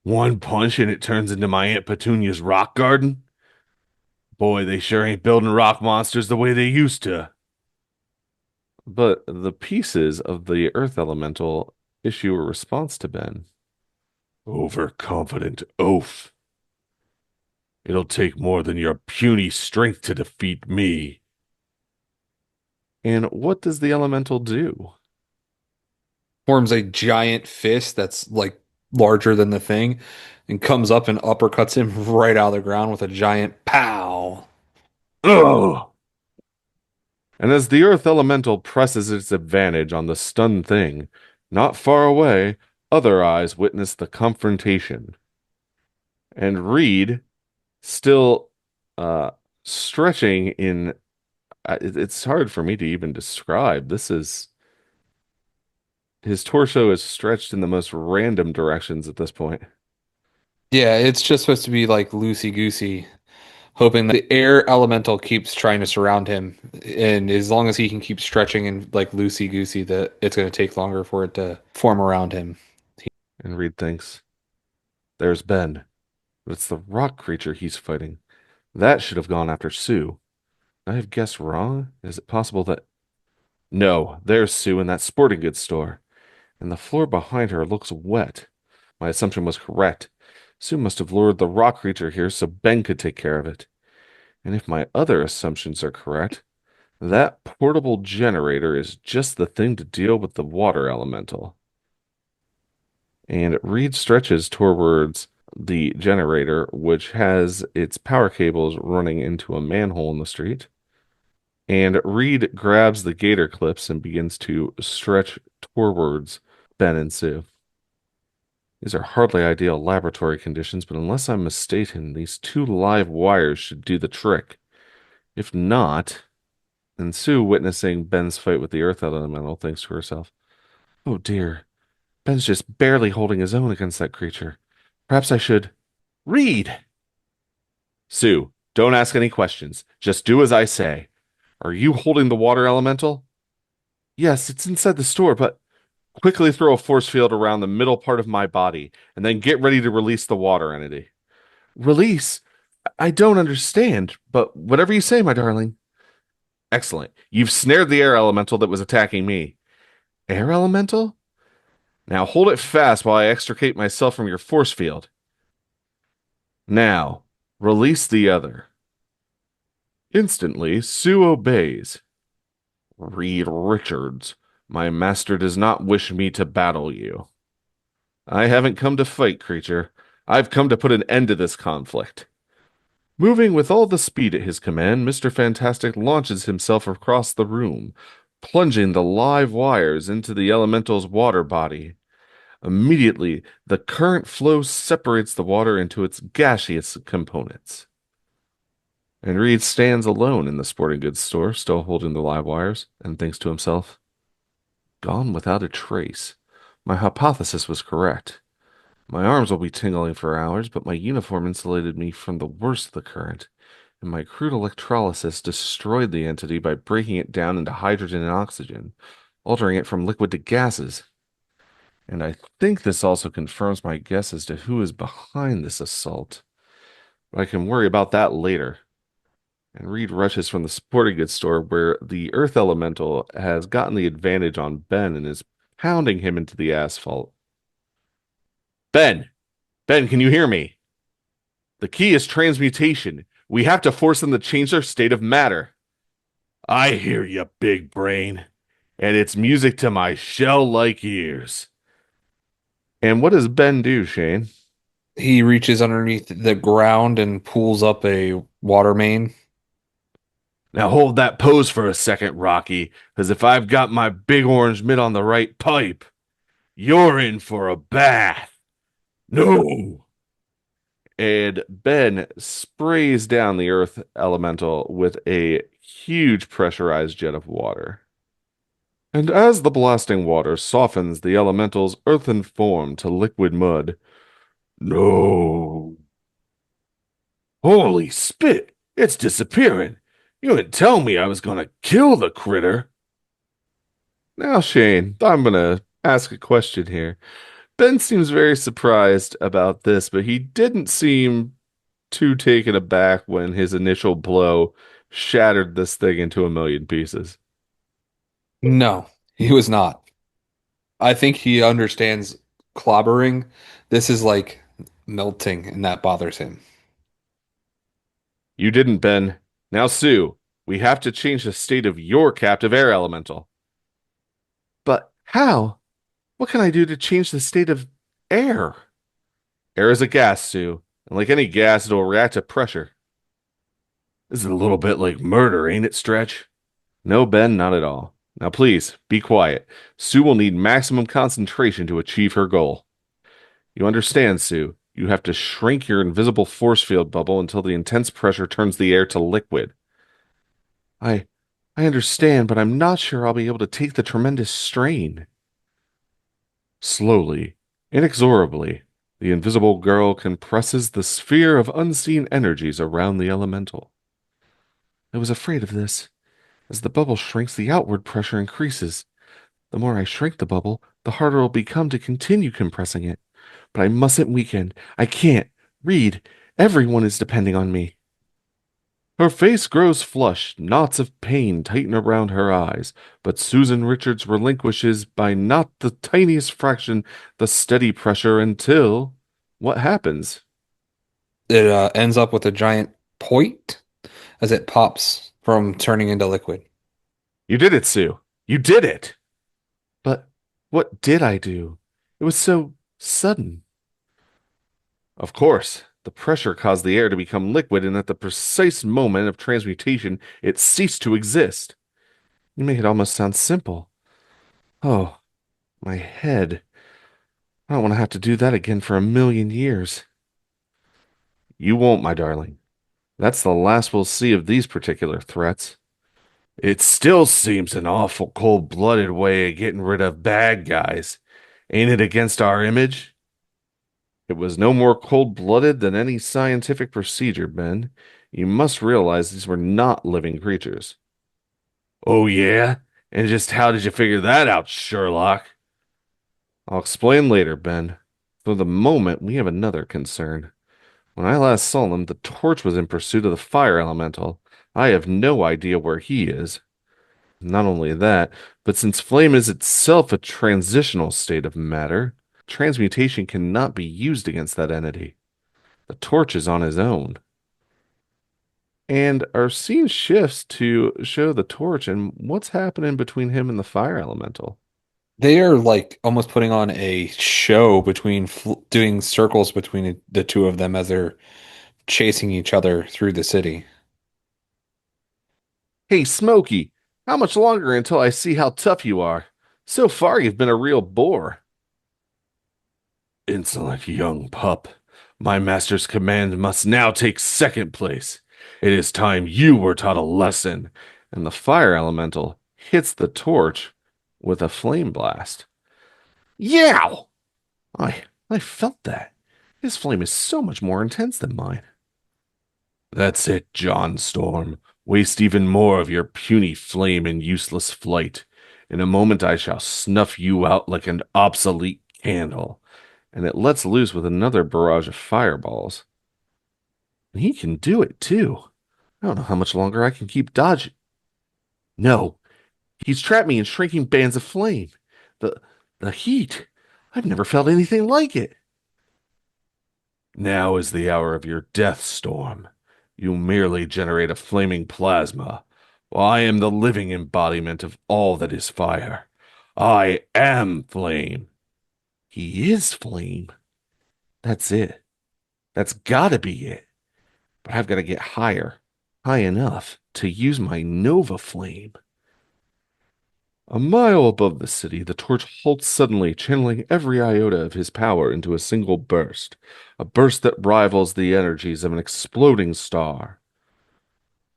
One punch and it turns into my Aunt Petunia's rock garden? Boy, they sure ain't building rock monsters the way they used to. But the pieces of the earth elemental issue a response to Ben. Overconfident oaf. It'll take more than your puny strength to defeat me. And what does the elemental do? Forms a giant fist that's like larger than the thing and comes up and uppercuts him right out of the ground with a giant pow. Ugh! And as the earth elemental presses its advantage on the stunned thing, not far away, other eyes witness the confrontation. And Reed, still uh, stretching in, it's hard for me to even describe. His torso is stretched in the most random directions at this point. Yeah, it's just supposed to be like loosey goosey, hoping that the air elemental keeps trying to surround him. And as long as he can keep stretching and like loosey goosey, that it's going to take longer for it to form around him. And Reed thinks, there's Ben, but it's the rock creature he's fighting. That should have gone after Sue. I have guessed wrong? Is it possible that... No, there's Sue in that sporting goods store, and the floor behind her looks wet. My assumption was correct. Sue must have lured the rock creature here so Ben could take care of it. And if my other assumptions are correct, that portable generator is just the thing to deal with the water elemental. And Reed stretches towards the generator, which has its power cables running into a manhole in the street. And Reed grabs the gator clips and begins to stretch towards Ben and Sue. These are hardly ideal laboratory conditions, but unless I'm mistaken, these two live wires should do the trick. If not, and Sue, witnessing Ben's fight with the Earth Elemental, thinks to herself, oh dear, Ben's just barely holding his own against that creature. Perhaps I should... Read! Sue, don't ask any questions. Just do as I say. Are you holding the water elemental? Yes, it's inside the store, but quickly throw a force field around the middle part of my body, and then get ready to release the water entity. Release? I don't understand, but whatever you say, my darling. Excellent. You've snared the air elemental that was attacking me. Air elemental? Now hold it fast while I extricate myself from your force field. Now, release the other. Instantly, Sue obeys. Reed Richards, my master does not wish me to battle you. I haven't come to fight, creature. I've come to put an end to this conflict. Moving with all the speed at his command, Mr. Fantastic launches himself across the room, plunging the live wires into the elemental's water body. Immediately, the current flow separates the water into its gaseous components. And Reed stands alone in the sporting goods store, still holding the live wires, and thinks to himself, gone without a trace. My hypothesis was correct. My arms will be tingling for hours, but my uniform insulated me from the worst of the current, and my crude electrolysis destroyed the entity by breaking it down into hydrogen and oxygen, altering it from liquid to gases. And I think this also confirms my guess as to who is behind this assault. But I can worry about that later. And Reed rushes from the sporting goods store where the Earth Elemental has gotten the advantage on Ben and is pounding him into the asphalt. Ben! Ben, can you hear me? The key is transmutation. We have to force them to change their state of matter. I hear you, big brain. And it's music to my shell-like ears. And what does Ben do, Shane? He reaches underneath the ground and pulls up a water main. Now hold that pose for a second, Rocky, because if I've got my big orange mitt on the right pipe, you're in for a bath. No! And Ben sprays down the earth elemental with a huge pressurized jet of water. And as the blasting water softens the elemental's earthen form to liquid mud, no! Holy spit! It's disappearing! You didn't tell me I was gonna kill the critter. Now, Shane, I'm gonna ask a question here. Ben seems very surprised about this, but he didn't seem too taken aback when his initial blow shattered this thing into a million pieces. No, he was not. I think he understands clobbering. This is like melting, and that bothers him. You didn't, Ben. Now, Sue, we have to change the state of your captive air elemental. But how? What can I do to change the state of air? Air is a gas, Sue, and like any gas, it'll react to pressure. This is a little bit like murder, ain't it, Stretch? No, Ben, not at all. Now, please, be quiet. Sue will need maximum concentration to achieve her goal. You understand, Sue? You have to shrink your invisible force field bubble until the intense pressure turns the air to liquid. I I understand, but I'm not sure I'll be able to take the tremendous strain. Slowly, inexorably, The invisible girl compresses the sphere of unseen energies around the elemental. I was afraid of this. As the bubble shrinks, the outward pressure increases. The more I shrink the bubble, the harder it will become to continue compressing it. But I mustn't weaken. I can't. Read. Everyone is depending on me. Her face grows flushed, knots of pain tighten around her eyes, but Susan Richards relinquishes by not the tiniest fraction the steady pressure until what happens? It ends up with a giant point as it pops from turning into liquid. You did it, Sue. You did it. But what did I do? It was so sudden. Of course, the pressure caused the air to become liquid, and at the precise moment of transmutation, it ceased to exist. You make it almost sound simple. Oh, my head. I don't want to have to do that again for a million years. You won't, my darling. That's the last we'll see of these particular threats. It still seems an awful cold-blooded way of getting rid of bad guys. Ain't it against our image? It was no more cold-blooded than any scientific procedure, Ben. You must realize these were not living creatures. Oh, yeah? And just how did you figure that out, Sherlock? I'll explain later, Ben. For the moment, we have another concern. When I last saw him, the torch was in pursuit of the fire elemental. I have no idea where he is. Not only that, but since flame is itself a transitional state of matter, transmutation cannot be used against that entity. The torch is on his own. And our scene shifts to show the torch and what's happening between him and the fire elemental. They are like almost putting on a show between doing circles between the two of them as they're chasing each other through the city. Hey, Smokey, how much longer until I see how tough you are? So far, you've been a real bore. Insolent young pup. My master's command must now take second place. It is time you were taught a lesson. And the fire elemental hits the torch with a flame blast. Yow! I felt that. His flame is so much more intense than mine. That's it, John Storm. Waste even more of your puny flame in useless flight. In a moment I shall snuff you out like an obsolete candle. And it lets loose with another barrage of fireballs. And he can do it too. I don't know how much longer I can keep dodging. No, he's trapped me in shrinking bands of flame. The the heat. I've never felt anything like it. Now is the hour of your death, Storm. You merely generate a flaming plasma, while I am the living embodiment of all that is fire. I am flame. He is flame. That's it. That's gotta be it. But I've got to get higher, high enough to use my Nova Flame. A mile above the city, the torch halts suddenly, channeling every iota of his power into a single burst, a burst that rivals the energies of an exploding star.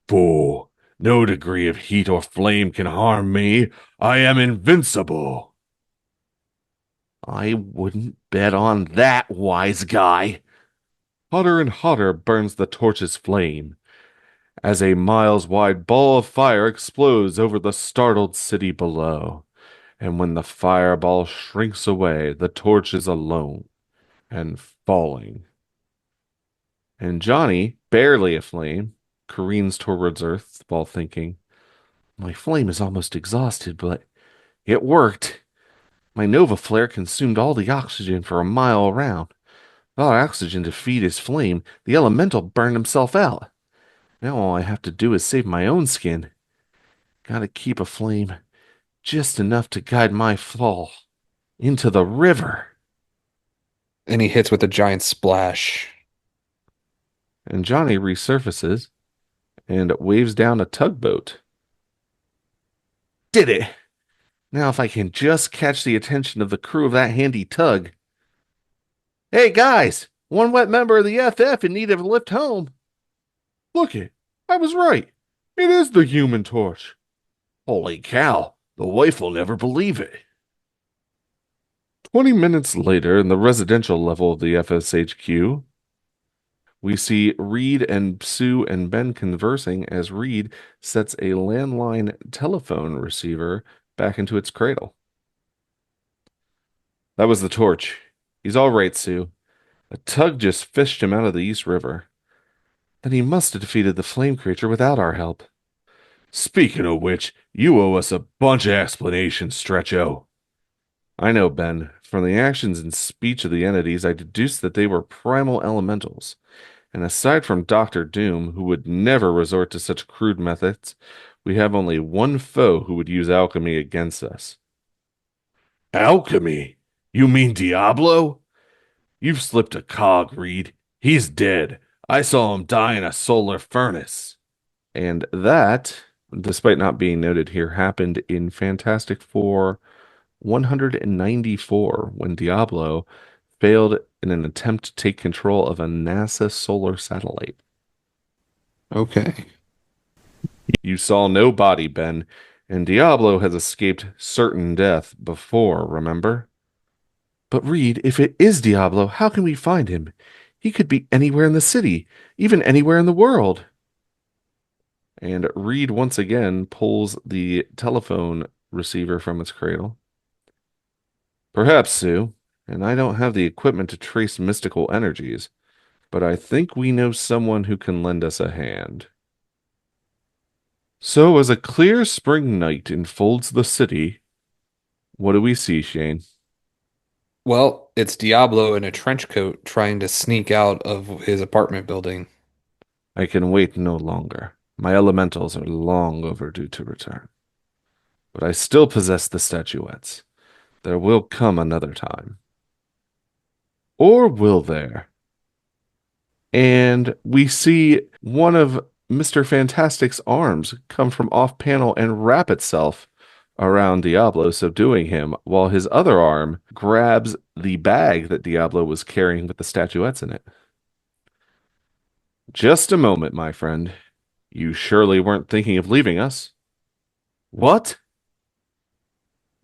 Fool! No degree of heat or flame can harm me. I am invincible. I wouldn't bet on that, wise guy. Hotter and hotter burns the torch's flame, as a miles-wide ball of fire explodes over the startled city below. And when the fireball shrinks away, the torch is alone and falling. And Johnny, barely aflame, careens towards Earth while thinking, my flame is almost exhausted, but it worked. My nova flare consumed all the oxygen for a mile around. Without oxygen to feed his flame, the elemental burned himself out. Now all I have to do is save my own skin. Gotta keep a flame just enough to guide my fall into the river. And he hits with a giant splash. And Johnny resurfaces and waves down a tugboat. Did it! Now, if I can just catch the attention of the crew of that handy tug. Hey, guys! One wet member of the FF in need of a lift home. Look it! I was right. It is the Human Torch. Holy cow! The wife will never believe it. 20 minutes later, in the residential level of the FSHQ, we see Reed and Sue and Ben conversing as Reed sets a landline telephone receiver back into its cradle. That was the torch. He's all right, Sue. A tug just fished him out of the East River. Then he must have defeated the flame creature without our help. Speaking of which, you owe us a bunch of explanations, Stretcho. I know, Ben. From the actions and speech of the entities, I deduced that they were primal elementals. And aside from Doctor Doom, who would never resort to such crude methods, we have only one foe who would use alchemy against us. Alchemy? You mean Diablo? You've slipped a cog, Reed. He's dead. I saw him die in a solar furnace. And that, despite not being noted here, happened in Fantastic Four 194 when Diablo failed in an attempt to take control of a NASA solar satellite. Okay. You saw no body, Ben, and Diablo has escaped certain death before, remember? But Reed, if it is Diablo, how can we find him? He could be anywhere in the city, even anywhere in the world. And Reed once again pulls the telephone receiver from its cradle. Perhaps, Sue, and I don't have the equipment to trace mystical energies, but I think we know someone who can lend us a hand. So, as a clear spring night enfolds the city, what do we see, Shane? Well, it's Diablo in a trench coat trying to sneak out of his apartment building. I can wait no longer. My elementals are long overdue to return. But I still possess the statuettes. There will come another time. Or will there? And we see one of Mr. Fantastic's arms come from off panel and wrap itself around Diablo, subduing him, while his other arm grabs the bag that Diablo was carrying with the statuettes in it. Just a moment, my friend. You surely weren't thinking of leaving us. What?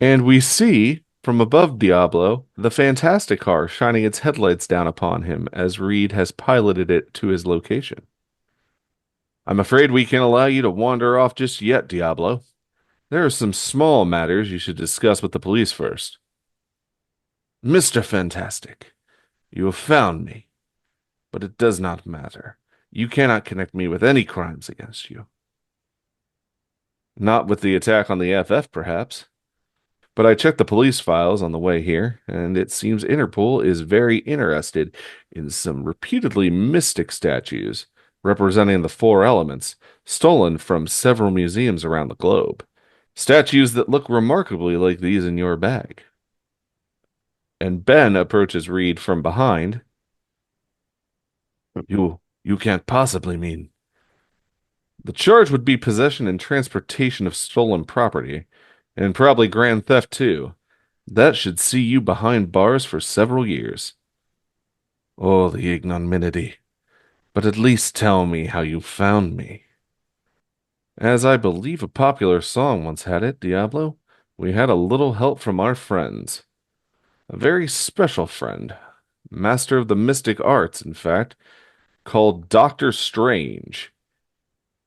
And we see from above Diablo the Fantastic car shining its headlights down upon him as Reed has piloted it to his location. I'm afraid we can't allow you to wander off just yet, Diablo. There are some small matters you should discuss with the police first. Mr. Fantastic, you have found me, but it does not matter. You cannot connect me with any crimes against you. Not with the attack on the FF, perhaps. But I checked the police files on the way here, and it seems Interpol is very interested in some reputedly mystic statues representing the four elements stolen from several museums around the globe. Statues that look remarkably like these in your bag. And Ben approaches Reed from behind. You can't possibly mean. The charge would be possession and transportation of stolen property, and probably grand theft too. That should see you behind bars for several years. Oh, the ignominy. But at least tell me how you found me. As I believe a popular song once had it, Diablo, we had a little help from our friends. A very special friend, master of the mystic arts, in fact, called Doctor Strange.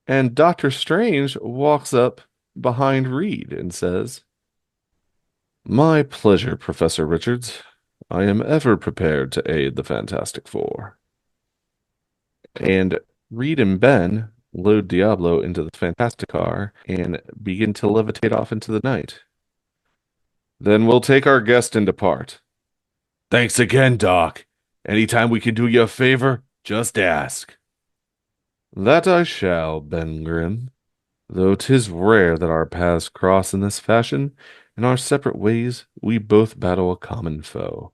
And Doctor Strange walks up behind Reed and says, My pleasure, Professor Richards. I am ever prepared to aid the Fantastic Four. And Reed and Ben load Diablo into the Fantastic Car and begin to levitate off into the night. Then we'll take our guest and depart. Thanks again, Doc. Anytime we can do you a favor, just ask. That I shall, Ben Grimm. Though 'tis rare that our paths cross in this fashion, in our separate ways we both battle a common foe.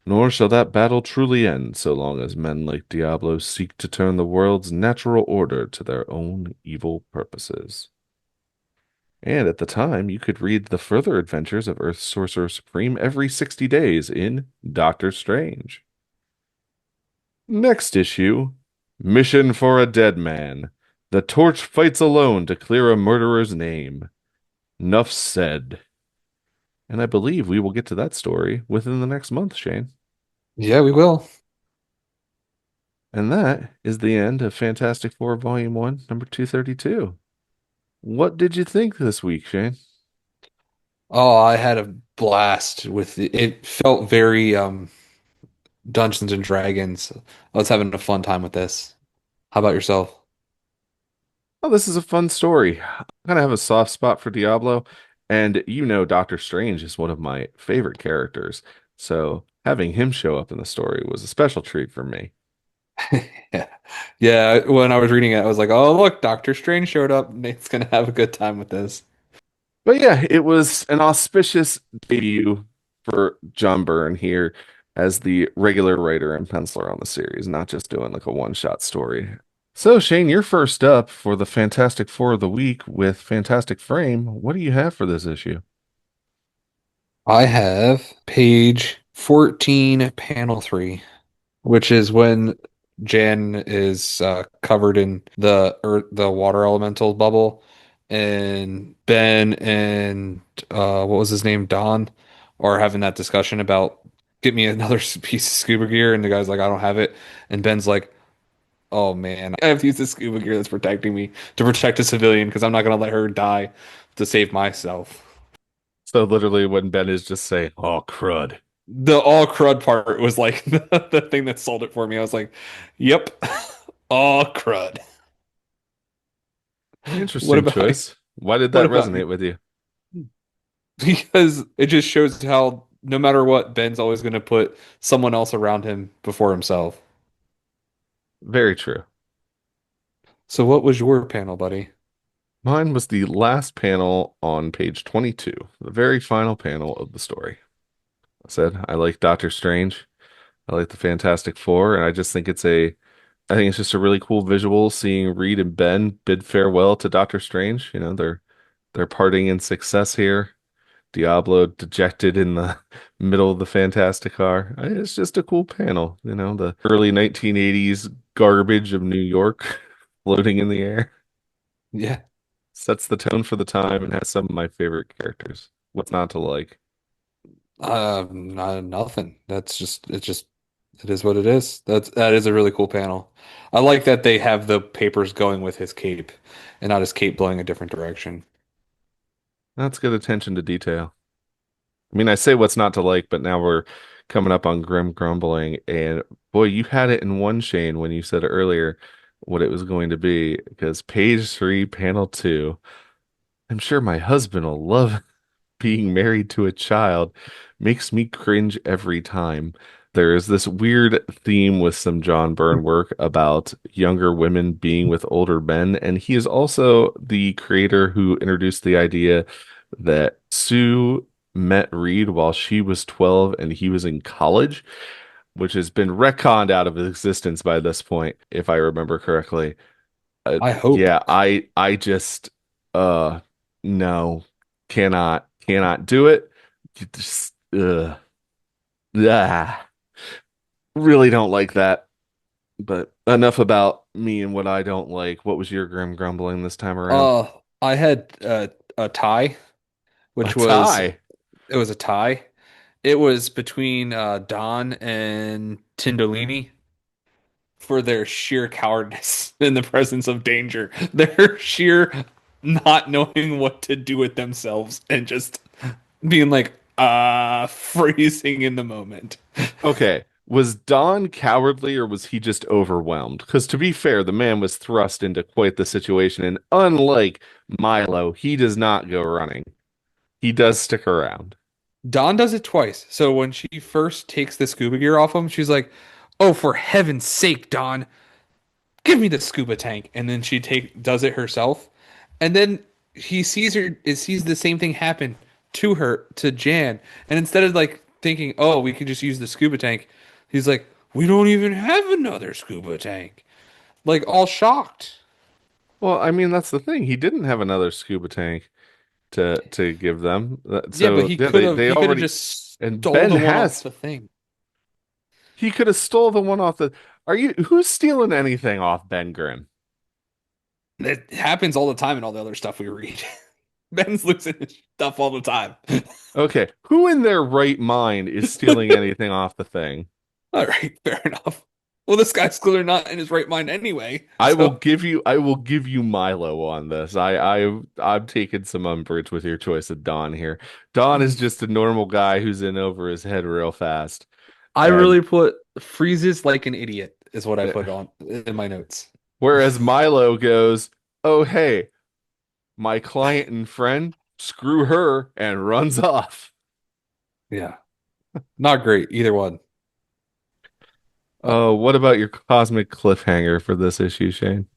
Nor shall that battle truly end so long as men like Diablo seek to turn the world's natural order to their own evil purposes. And at the time, you could read the further adventures of Earth's Sorcerer Supreme every 60 days in Doctor Strange. Next issue, Mission for a Dead Man. The Torch fights alone to clear a murderer's name. Nuff said. And I believe we will get to that story within the next month, Shane. Yeah, we will. And that is the end of Fantastic Four Volume 1, number 232. What did you think this week, Shane? Oh, I had a blast with it. It felt very Dungeons and Dragons. I was having a fun time with this. How about yourself? Oh, this is a fun story. I kind of have a soft spot for Diablo, and you know Doctor Strange is one of my favorite characters. So having him show up in the story was a special treat for me. Yeah. Yeah, when I was reading it, I was like, "Oh, look, Doctor Strange showed up. Nate's gonna have a good time with this." But yeah, it was an auspicious debut for John Byrne here as the regular writer and penciler on the series, not just doing like a one-shot story. So, Shane, you're first up for the Fantastic Four of the week with Fantastic Frame. What do you have for this issue? I have page 14, panel 3, which is when Jan is covered in the earth, the water elemental bubble, and Ben and what was his name, Don, are having that discussion about get me another piece of scuba gear, and the guy's like, I don't have it, and Ben's like, oh man, I have to use the scuba gear that's protecting me to protect a civilian because I'm not gonna let her die to save myself. So, literally, when Ben is just saying, "Oh, crud." The all crud part was like the thing that sold it for me. I was like, yep, all crud. What Interesting about choice. Why did what that about you? resonate with you? Because it just shows how no matter what, Ben's always going to put someone else around him before himself. Very true. So what was your panel, buddy? Mine was the last panel on page 22, the very final panel of the story. I said, I like Doctor Strange. I like the Fantastic Four, and I think it's just a really cool visual seeing Reed and Ben bid farewell to Doctor Strange. You know, they're parting in success here. Diablo dejected in the middle of the Fantastic Car. It's just a cool panel, you know, the early 1980s garbage of New York floating in the air. Yeah, Sets the tone for the time and has some of my favorite characters. What's not to like? nothing. It is what it is. That is a really cool panel. I like that they have the papers going with his cape and not his cape blowing a different direction. That's good attention to detail. I mean, I say what's not to like, but now we're coming up on Grim Grumbling, and boy, you had it in one, Shane, when you said earlier what it was going to be, because page 3, panel 2, I'm sure my husband will love being married to a child makes me cringe every time. There is this weird theme with some John Byrne work about younger women being with older men, and he is also the creator who introduced the idea that Sue met Reed while she was 12 and he was in college, which has been retconned out of existence by this point, if I remember correctly. I hope. Yeah, I just uh no, cannot do it. You just ah, really don't like that. But enough about me and what I don't like. What was your grim grumbling this time around? I had a tie, A which was tie. it was a tie. It was between Don and Tindolini for their sheer cowardice in the presence of danger. Their sheer not knowing what to do with themselves and just being like freezing in the moment. Okay. Was Don cowardly or was he just overwhelmed? Because to be fair, the man was thrust into quite the situation, and unlike Milo, he does not go running. He does stick around. Don does it twice. So when she first takes the scuba gear off him, she's like, "Oh, for heaven's sake, Don, give me the scuba tank." And then she take does it herself. And then he sees the same thing happen to her, to Jan. And instead of like thinking, "Oh, we could just use the scuba tank," he's like, "We don't even have another scuba tank." Like all shocked. Well, I mean, that's the thing. He didn't have another scuba tank to give them. Yeah, but So yeah, they he could have already just and stole Ben the one off has the thing. he could have stole the one off the Are you who's stealing anything off Ben Grimm? It happens all the time in all the other stuff we read. Ben's losing his stuff all the time. Okay, who in their right mind is stealing anything off the thing? All right, fair enough. Well, this guy's clearly not in his right mind anyway. So I will give you Milo on this. I'm taking some umbrage with your choice of Don here. Don is just a normal guy who's in over his head real fast. I And really put freezes like an idiot is what I uh, put on in my notes. whereas Milo goes, "Oh hey, my client and friend, screw her," and runs off. Yeah, not great either one. Uh, Oh, what about your cosmic cliffhanger for this issue, Shane?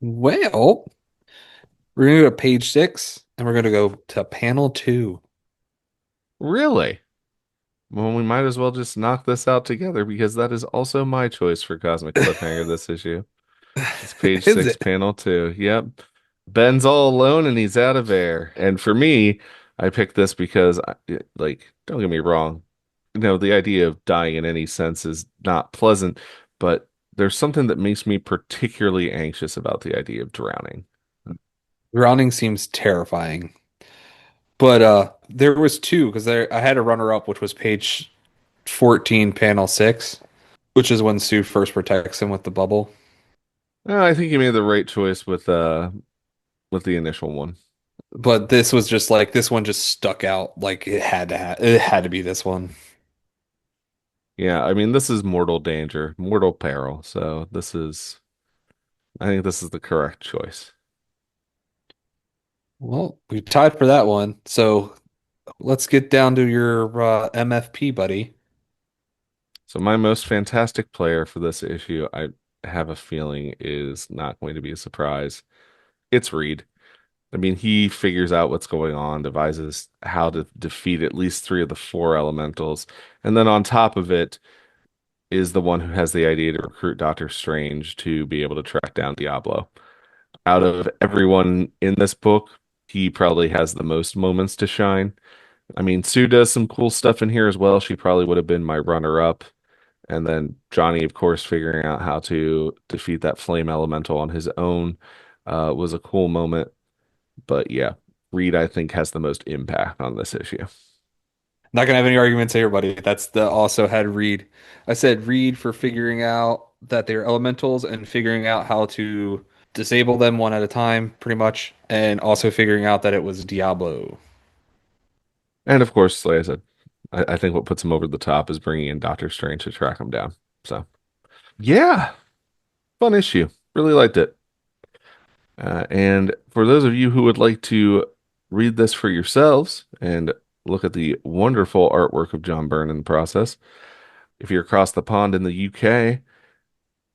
well, we're gonna go to page 6, and we're gonna go to panel 2. Really? Well, we might as well just knock this out together because that is also my choice for cosmic cliffhanger this issue. It's page Is 6, it? panel 2. Yep. Ben's all alone and he's out of air. And for me, I picked this because, like, don't get me wrong, the idea of dying in any sense is not pleasant, but there's something that makes me particularly anxious about the idea of drowning. Drowning seems terrifying, but there was two because there I had a runner up, which was page 14, panel 6, which is when Sue first protects him with the bubble. I think you made the right choice with the initial one. But this was just like this one just stuck out like it had to be this one. Yeah, I mean, this is mortal danger, mortal peril. So I think this is the correct choice. Well, we tied for that one. So let's get down to your MFP, buddy. So my most fantastic player for this issue, I have a feeling is not going to be a surprise. It's Reed. I mean, he figures out what's going on, devises how to defeat at least three of the four elementals, and then on top of it is the one who has the idea to recruit Doctor Strange to be able to track down Diablo. Out of everyone in this book, he probably has the most moments to shine. I mean, Sue does some cool stuff in here as well. She probably would have been my runner-up. And then Johnny, of course, figuring out how to defeat that flame elemental on his own was a cool moment. But yeah, Reed, I think, has the most impact on this issue. Not gonna have any arguments here, buddy. That's the also had Reed. I said Reed for figuring out that they're elementals and figuring out how to disable them one at a time, pretty much, and also figuring out that it was Diablo. And of course, like I said, I think what puts him over the top is bringing in Doctor Strange to track him down. So yeah, fun issue. Really liked it. And for those of you who would like to read this for yourselves and look at the wonderful artwork of John Byrne in the process, if you're across the pond in the UK,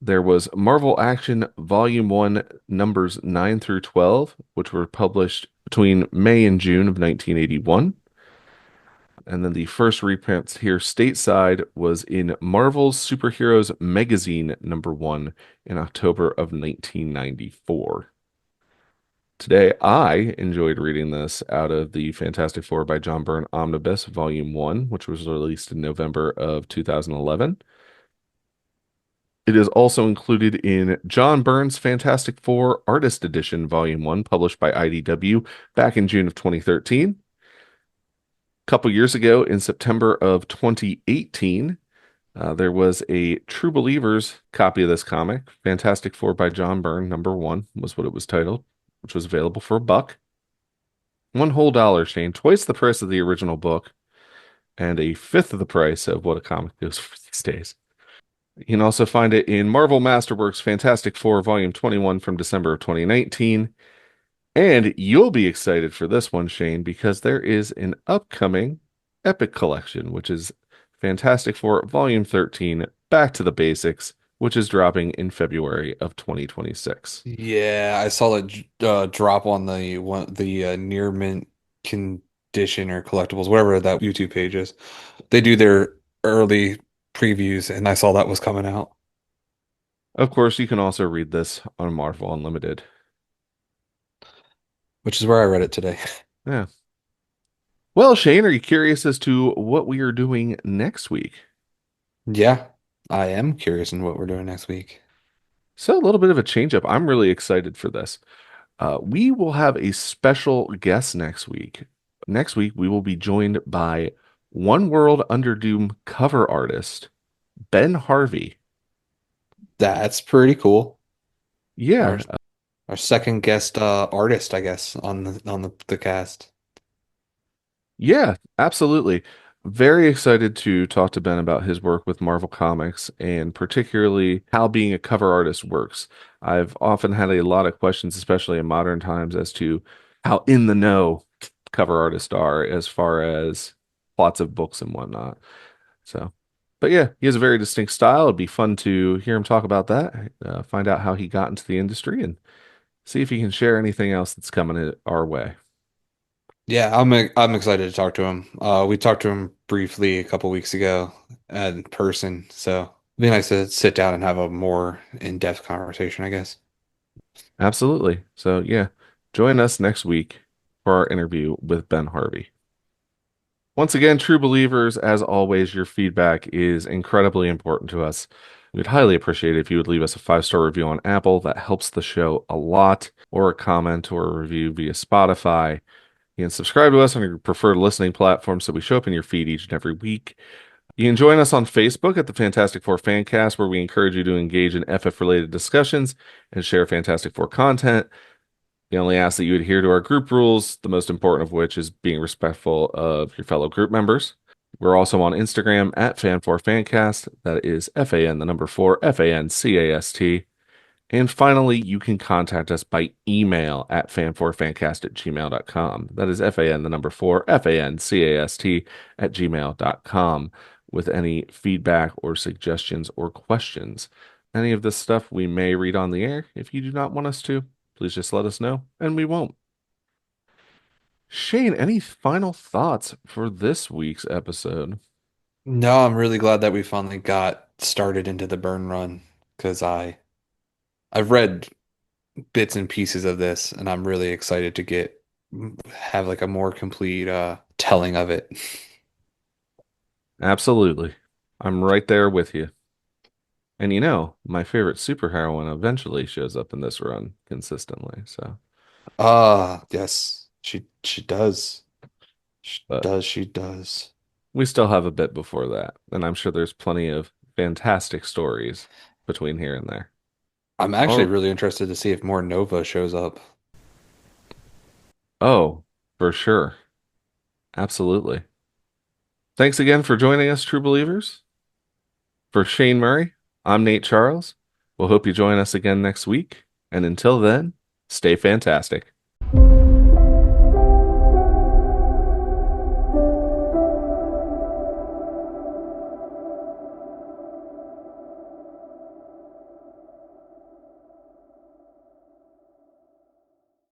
there was Marvel Action Volume 1, numbers 9 through 12, which were published between May and June of 1981. And then the first reprint here stateside was in Marvel's Superheroes Magazine number 1 in October of 1994. Today, I enjoyed reading this out of the Fantastic Four by John Byrne Omnibus, Volume 1, which was released in November of 2011. It is also included in John Byrne's Fantastic Four Artist Edition, Volume 1, published by IDW back in June of 2013. A couple years ago, in September of 2018, there was a True Believers copy of this comic. Fantastic Four by John Byrne, number 1 was what it was titled, which was available for $1. One whole dollar, Shane, twice the price of the original book, and a fifth of the price of what a comic goes for these days. You can also find it in Marvel Masterworks Fantastic Four, Volume 21 from December of 2019. And you'll be excited for this one, Shane, because there is an upcoming Epic Collection, which is Fantastic Four, Volume 13, Back to the Basics, which is dropping in February of 2026. Yeah, I saw that drop on the near mint condition or collectibles, whatever that YouTube page is. They do their early previews, and I saw that was coming out, Of course, you can also read this on Marvel Unlimited. which is where I read it today. Yeah. Well, Shane, are you curious as to what we are doing next week? Yeah, I am curious in what we're doing next week. So, a little bit of a change up. I'm really excited for this. We will have a special guest next week. Next week, we will be joined by One World Under Doom cover artist, Ben Harvey. That's pretty cool. Our Yeah, our second guest artist, I guess, on the cast. yeah, absolutely. Very excited to talk to Ben about his work with Marvel Comics and particularly how being a cover artist works. I've often had a lot of questions, especially in modern times, as to how in the know cover artists are as far as plots of books and whatnot. So, but yeah, he has a very distinct style. It'd be fun to hear him talk about that, find out how he got into the industry, and see if he can share anything else that's coming our way. Yeah, I'm excited to talk to him. We talked to him briefly a couple weeks ago in person, so it'd be nice to sit down and have a more in-depth conversation, I guess. Absolutely. So, yeah, join us next week for our interview with Ben Harvey. Once again, true believers, as always, your feedback is incredibly important to us. We'd highly appreciate it if you would leave us a 5-star review on Apple. That helps the show a lot, or a comment or a review via Spotify. You can subscribe to us on your preferred listening platform so we show up in your feed each and every week. You can join us on Facebook at the Fantastic Four Fancast, where we encourage you to engage in FF-related discussions and share Fantastic Four content. We only ask that you adhere to our group rules, the most important of which is being respectful of your fellow group members. We're also on Instagram at Fan4Fancast. That is FAN, the number 4, FANCAST. And finally, you can contact us by email at fan4fancast@gmail.com. That is FAN, the number 4, FANCAST at gmail.com with any feedback or suggestions or questions. Any of this stuff we may read on the air. If you do not want us to, please just let us know and we won't. Shane, any final thoughts for this week's episode? No, I'm really glad that we finally got started into the burn run because I've read bits and pieces of this and I'm really excited to get have like a more complete telling of it. Absolutely. I'm right there with you. And my favorite superheroine eventually shows up in this run consistently. So, Ah, yes. She does. but She does. we still have a bit before that. And I'm sure there's plenty of fantastic stories between here and there. I'm actually Oh, really interested to see if more Nova shows up. oh, for sure. Absolutely. Thanks again for joining us, true believers. For Shane Murray, I'm Nate Charles. We'll hope you join us again next week. And until then, stay fantastic.